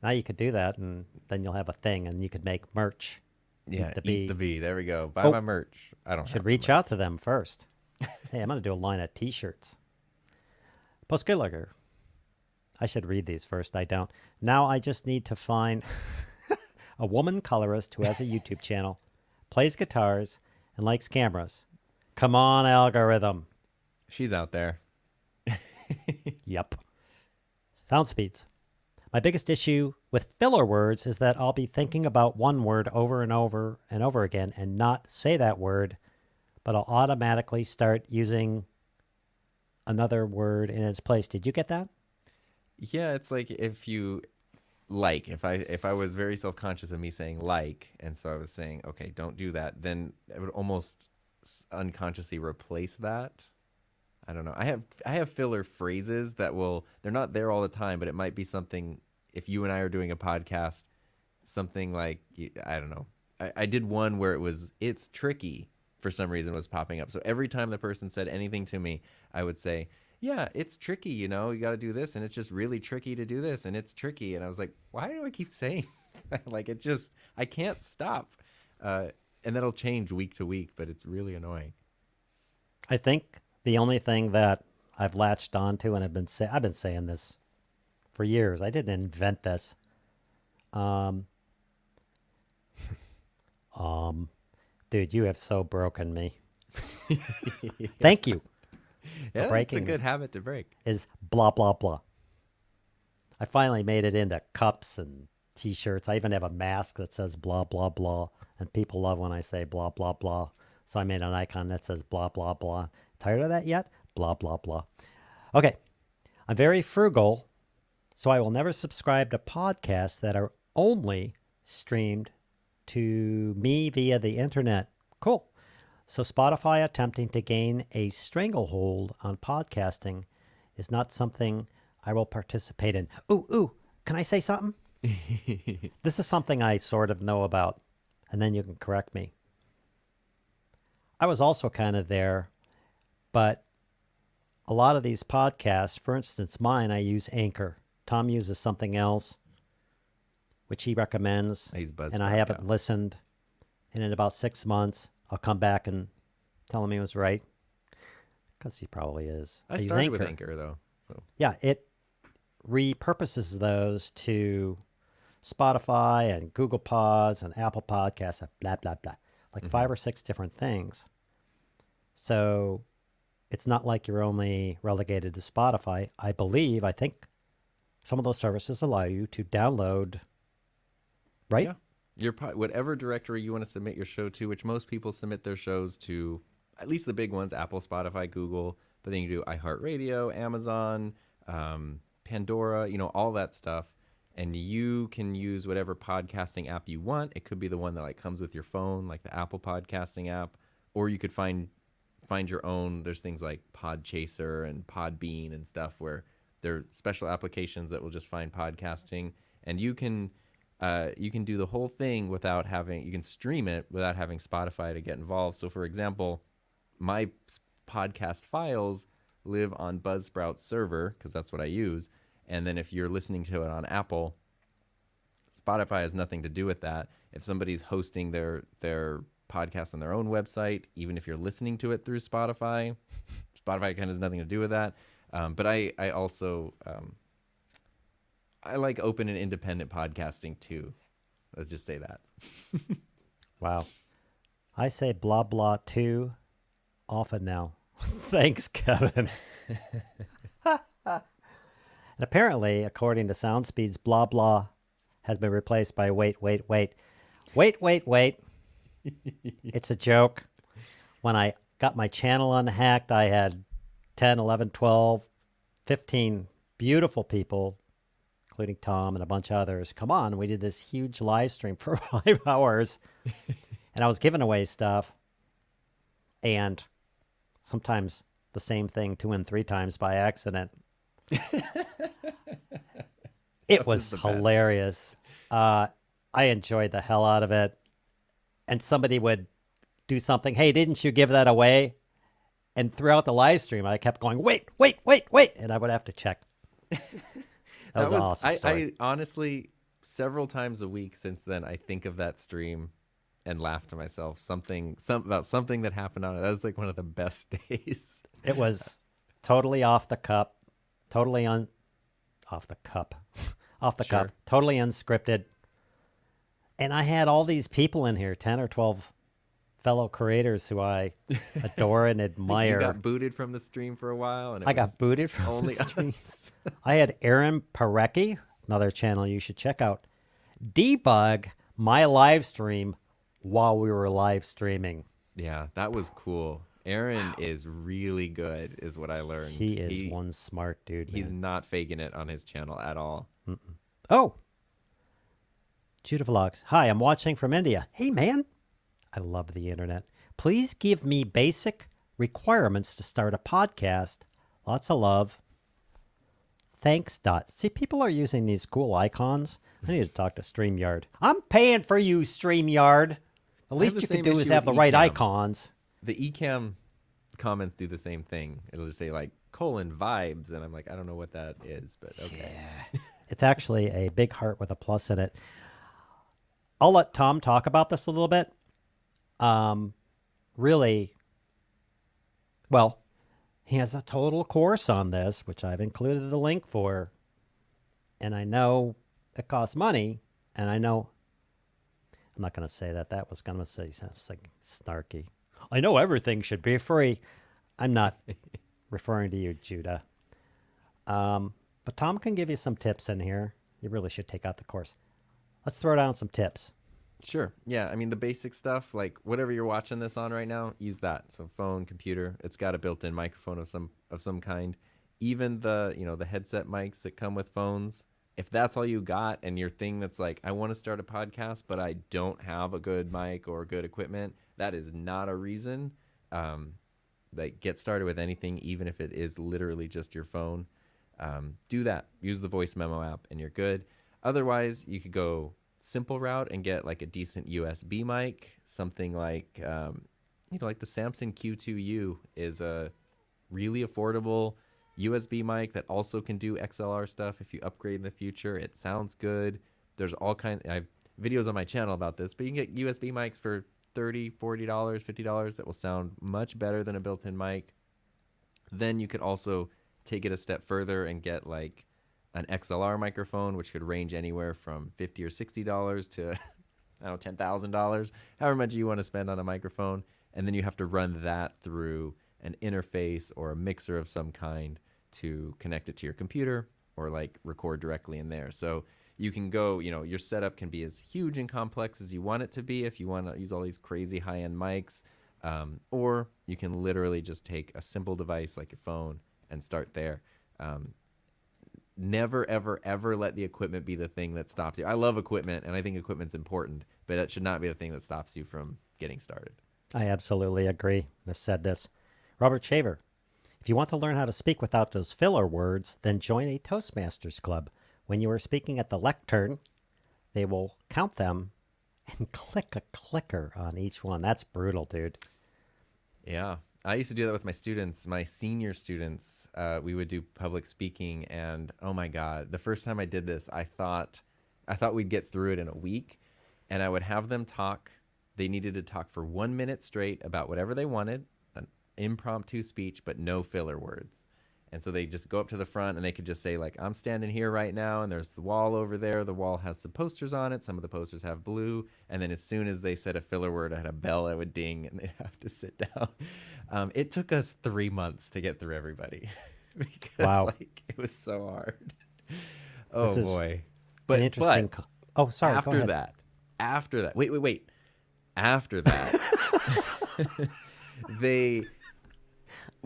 Now you could do that, and then you'll have a thing, and you could make merch. Yeah, Eat the eat bee. the bee. There we go. Buy Oh, my merch. I don't should have the reach out merch. to them first. Hey, I'm going to do a line of T-shirts. Postgilliger. I should read these first. I don't. Now I just need to find a woman colorist who has a YouTube channel, plays guitars, and likes cameras. Come on, algorithm. She's out there. Yep. Sound speeds. My biggest issue with filler words is that I'll be thinking about one word over and over and over again and not say that word, but I'll automatically start using another word in its place. Did you get that? Yeah, it's like if I was very self-conscious of me saying like, and so I was saying, okay, don't do that, then I would almost unconsciously replace that. I don't know. I have filler phrases that they're not there all the time, but it might be something if you and I are doing a podcast, something like I don't know. I did one where it's tricky for some reason was popping up. So every time the person said anything to me, I would say, yeah, it's tricky, you know, you got to do this and it's just really tricky to do this and it's tricky. And I was like, why do I keep saying that? Like I can't stop. And that'll change week to week, but it's really annoying. I think the only thing that I've latched onto, and I've been saying this for years. I didn't invent this. Um, um, dude, you have so broken me. Thank you for Yeah, it's a breaking me. good habit to break. Is blah blah blah. I finally made it into cups and T-shirts. I even have a mask that says blah blah blah, and people love when I say blah blah blah. So I made an icon that says blah blah blah. Tired of that yet? Blah blah blah. Okay, I'm very frugal, so I will never subscribe to podcasts that are only streamed to me via the internet. Cool. So Spotify attempting to gain a stranglehold on podcasting is not something I will participate in. Ooh, can I say something? This is something I sort of know about, and then you can correct me. I was also kind of there, but a lot of these podcasts, for instance, mine, I use Anchor. Tom uses something else, which he recommends, I use Buzzsprout, and I haven't listened. And in about 6 months, I'll come back and tell him he was right, because he probably is. I use started with Anchor though. So Yeah, it repurposes those to Spotify and Google Pods and Apple Podcasts and blah, blah, blah. Like 5 or 6 different things. So it's not like you're only relegated to Spotify. I think some of those services allow you to download, right? yeah, whatever directory you want to submit your show to, which most people submit their shows to, at least the big ones, Apple, Spotify, Google, but then you do iHeartRadio, Amazon, Pandora, you know, all that stuff. And you can use whatever podcasting app you want. It could be the one that like comes with your phone, like the Apple podcasting app, or you could find your own. There's things like Podchaser and Podbean and stuff where they're special applications that will just find podcasting, and you can do the whole thing without having. You can stream it without having Spotify to get involved. So, for example, my podcast files live on Buzzsprout's server because that's what I use. And then if you're listening to it on Apple, Spotify has nothing to do with that. If somebody's hosting their podcast on their own website, even if you're listening to it through Spotify, Spotify kind of has nothing to do with that. But I also I like open and independent podcasting too. Let's just say that. Wow. I say blah, blah, too often now. Thanks, Kevin. And apparently, according to SoundSpeed's blah blah has been replaced by wait. It's a joke. When I got my channel unhacked, I had 10, 11, 12, 15 beautiful people, including Tom and a bunch of others. Come on, we did this huge live stream for 5 hours, and I was giving away stuff, and sometimes the same thing 2 and 3 times by accident. It was hilarious. I enjoyed the hell out of it. And somebody would do something. Hey, didn't you give that away? And throughout the live stream, I kept going, wait. And I would have to check. That was an awesome story. I honestly, several times a week since then, I think of that stream and laugh to myself. About something that happened on it. That was like one of the best days. It was totally off the cup, totally off the cup, totally unscripted. And I had all these people in here, 10 or 12 fellow creators who I adore and admire. You got booted from the stream for a while. And I got booted from the stream. I had Aaron Parecki, another channel you should check out, debug my live stream while we were live streaming. Yeah, that was cool. Aaron is really good, is what I learned. He is one smart dude. He's not faking it on his channel at all. Oh, Judah Vlogs. Hi, I'm watching from India. Hey, man. I love the internet. Please give me basic requirements to start a podcast. Lots of love. Thanks, Dot. See, people are using these cool icons. I need to talk to StreamYard. I'm paying for you, StreamYard. The least you can do is have the right icons. The Ecamm comments do the same thing. It'll just say like :vibes, and I'm like, I don't know what that is, but okay. Yeah. It's actually a big heart with a plus in it. I'll let Tom talk about this a little bit. Really, well, he has a total course on this, which I've included the link for. And I know it costs money, and I know, I'm not going to say that. That was going to say something snarky. I know everything should be free. I'm not referring to you, Judah. But Tom can give you some tips in here. You really should take out the course. Let's throw down some tips. Sure. Yeah. I mean, the basic stuff, like whatever you're watching this on right now, use that. So phone, computer, it's got a built-in microphone of some kind. Even the headset mics that come with phones. If that's all you got and your thing that's like, I want to start a podcast, but I don't have a good mic or good equipment, that is not a reason. Like get started with anything, even if it is literally just your phone. Do that. Use the voice memo app and you're good. Otherwise, you could go simple route and get like a decent USB mic. Something like, like the Samson Q2U is a really affordable USB mic that also can do XLR stuff. If you upgrade in the future, it sounds good. There's all kinds. I have videos on my channel about this, but you can get USB mics for $30, $40, $50 that will sound much better than a built-in mic. Then you could also take it a step further and get like an XLR microphone, which could range anywhere from $50 or $60 to, I don't know, $10,000, however much you want to spend on a microphone. And then you have to run that through an interface or a mixer of some kind to connect it to your computer or like record directly in there. So you can go, your setup can be as huge and complex as you want it to be if you want to use all these crazy high-end mics, or you can literally just take a simple device like your phone and start there. Never, ever, ever let the equipment be the thing that stops you. I love equipment, and I think equipment's important, but that should not be the thing that stops you from getting started. I absolutely agree. I've said this. Robert Shaver, if you want to learn how to speak without those filler words, then join a Toastmasters club. When you are speaking at the lectern, they will count them and click a clicker on each one. That's brutal, dude. Yeah. I used to do that with my students, my senior students. We would do public speaking, and oh my God, the first time I did this, I thought we'd get through it in a week, and I would have them talk. They needed to talk for 1 minute straight about whatever they wanted, an impromptu speech, but no filler words. And so they just go up to the front and they could just say like, I'm standing here right now and there's the wall over there. The wall has some posters on it. Some of the posters have blue. And then as soon as they said a filler word, I had a bell that would ding and they'd have to sit down. It took us 3 months to get through everybody because it was so hard. Oh boy. But, interesting. Oh, sorry. After that, wait. After that,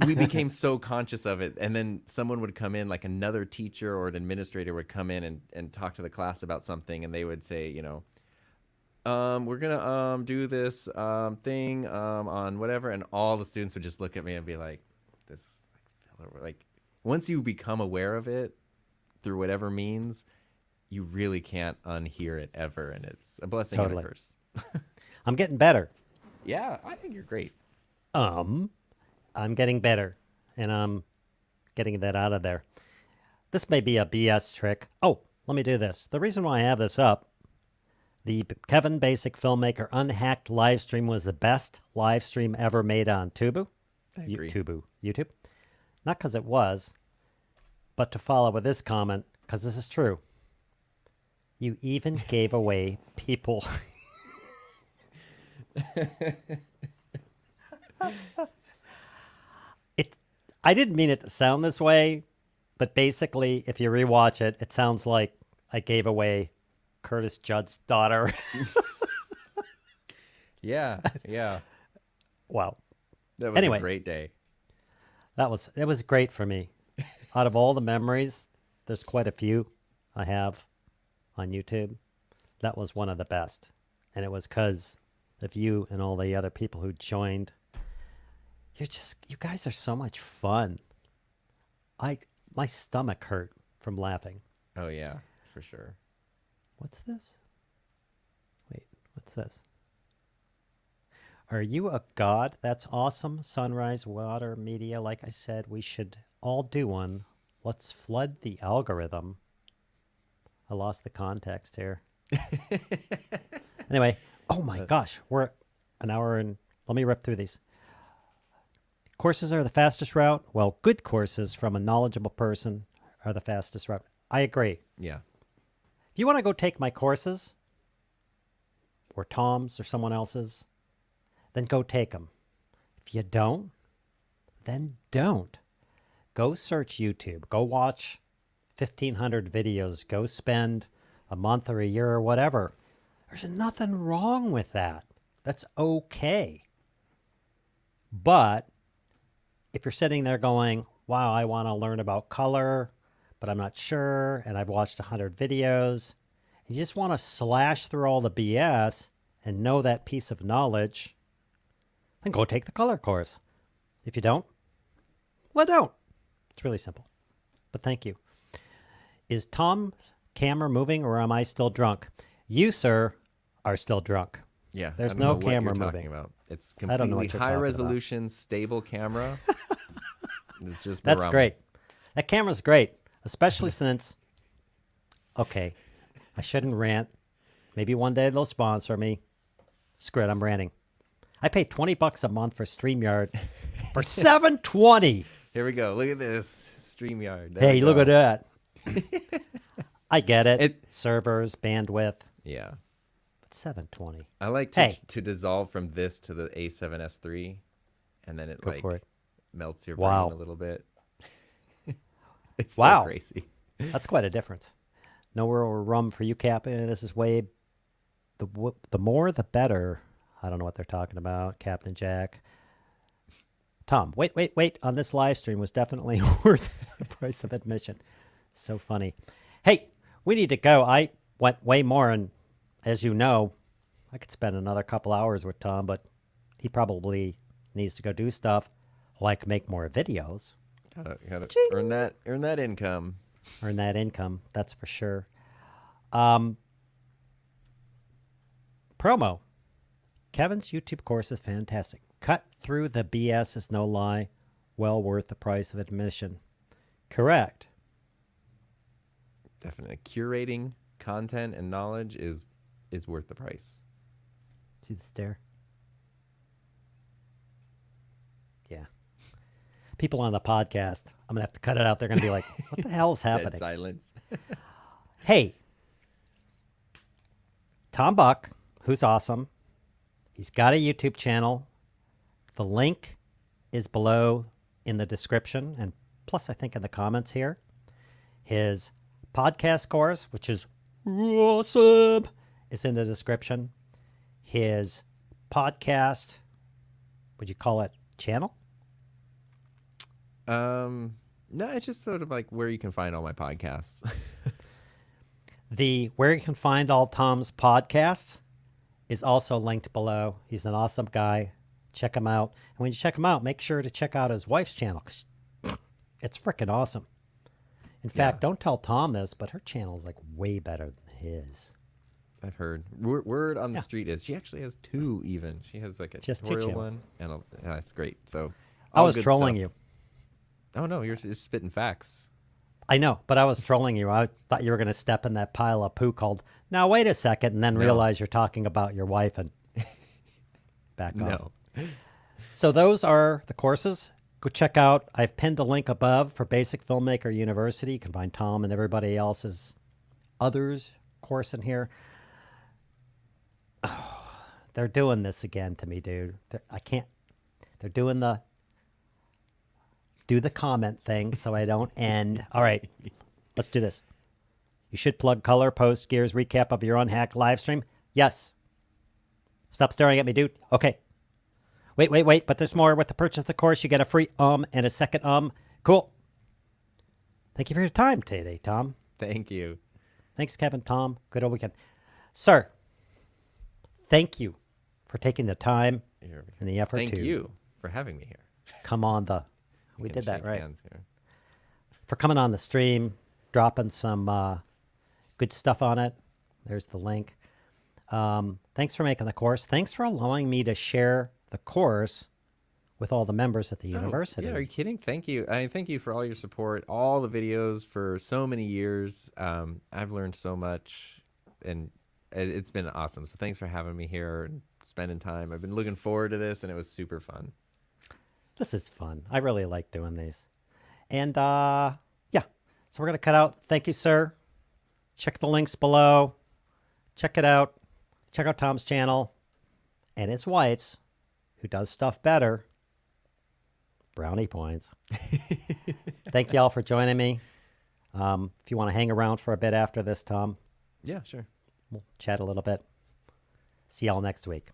we became so conscious of it, and then someone would come in, like another teacher or an administrator would come in and talk to the class about something, and they would say, we're gonna do this thing on whatever, and all the students would just look at me and be like, this is like filler. Like, once you become aware of it through whatever means, you really can't unhear it ever, and it's a blessing and Totally. a curse. I'm getting better. Yeah, I think you're great. I'm getting better, and I'm getting that out of there. This may be a BS trick. Oh, let me do this. The reason why I have this up, the Kevin Basic Filmmaker Unhacked live stream was the best live stream ever made on Tubu. I agree. YouTube. Not because it was, but to follow with this comment, because this is true. You even gave away people. I didn't mean it to sound this way, but basically, if you rewatch it, it sounds like I gave away Curtis Judd's daughter. Yeah. Wow. That was Anyway. a great day. It was great for me. Out of all the memories, there's quite a few I have on YouTube. That was one of the best. And it was because of you and all the other people who joined. You guys are so much fun. My stomach hurt from laughing. Oh yeah, for sure. What's this? Wait, what's this? Are you a god? That's awesome. Sunrise Water Media. Like I said, we should all do one. Let's flood the algorithm. I lost the context here. Anyway, oh my gosh, we're an hour and let me rip through these. Courses are the fastest route. Well, good courses from a knowledgeable person are the fastest route. I agree. Yeah. If you want to go take my courses, or Tom's or someone else's, then go take them. If you don't, then don't. Go search YouTube. Go watch 1,500 videos. Go spend a month or a year or whatever. There's nothing wrong with that. That's okay. But if you're sitting there going, wow, I want to learn about color, but I'm not sure, and I've watched 100 videos, and you just want to slash through all the BS and know that piece of knowledge, then go take the color course. If you don't, well, don't. It's really simple. But thank you. Is Tom's camera moving, or am I still drunk? You, sir, are still drunk. Yeah. There's I don't no know what camera you're moving. talking about. It's I don't know completely what you're high talking resolution, stable camera. It's just the That's rum. great. That camera's great, especially since, okay, I shouldn't rant. Maybe one day they'll sponsor me. Screw it, I'm ranting. I pay $20 a month for StreamYard for $720. Here we go. Look at this StreamYard. There Hey, we look go. at that. I get it. Servers, bandwidth, Yeah. but $720. I like to dissolve from this to the A7S3, and then it Go like for it. melts your Wow. brain a little bit. It's Wow. so crazy. That's quite a difference. No more rum for you, Cap. This is way the more the better. I don't know what they're talking about, Captain Jack. Tom, wait. On this live stream was definitely worth the price of admission. So funny. Hey, we need to go. I went way more, and as you know, I could spend another couple hours with Tom, but he probably needs to go do stuff like make more videos. Gotta earn that income. Earn that income, that's for sure. Promo. Kevin's YouTube course is fantastic. Cut through the BS is no lie. Well worth the price of admission. Correct. Definitely. Curating content and knowledge is worth the price. See the stare? Yeah. People on the podcast, I'm going to have to cut it out. They're going to be like, what the hell is Dead happening? silence. Hey, Tom Buck, who's awesome. He's got a YouTube channel. The link is below in the description, and plus I think in the comments here. His podcast course, which is awesome, is in the description. His podcast, would you call it channel? No, it's just sort of like where you can find all my podcasts. The where you can find all Tom's podcasts is also linked below. He's an awesome guy. Check him out. And when you check him out, make sure to check out his wife's channel. 'Cause it's freaking awesome. In Yeah. fact, don't tell Tom this, but her channel is like way better than his. I've heard word on the Yeah. street is she actually has two. Even she has like a She has 2 tutorial channels. one, and yeah, it's great. So I all was good trolling stuff. you. Oh no, you're just spitting facts. I know, but I was trolling you. I thought you were going to step in that pile of poo called, now wait a second, and then No. realize you're talking about your wife and back off. No. So those are the courses. Go check out. I've pinned a link above for Basic Filmmaker University. You can find Tom and everybody else's others course in here. Oh, they're doing this again to me, dude. I can't. They're doing the do the comment thing so I don't end. All right, let's do this. You should plug color, post, gears, recap of your unhacked live stream. Yes. Stop staring at me, dude. Okay. Wait. But there's more. With the purchase of the course, you get a free and a second Cool. Thank you for your time today, Tom. Thank you. Thanks, Kevin, Tom. Good old weekend. Sir, thank you for taking the time and the effort Thank to you for having me here. come on the... We can did that shake right. hands here. For coming on the stream, dropping some good stuff on it. There's the link. Thanks for making the course. Thanks for allowing me to share the course with all the members at the university. Yeah, are you kidding? Thank you. I thank you for all your support, all the videos for so many years. I've learned so much, and it's been awesome. So thanks for having me here and spending time. I've been looking forward to this, and it was super fun. This is fun. I really like doing these. And yeah, so we're going to cut out. Thank you, sir. Check the links below. Check it out. Check out Tom's channel and his wife's, who does stuff better. Brownie points. Thank y'all for joining me. If you want to hang around for a bit after this, Tom, Yeah, sure. we'll chat a little bit. See y'all next week.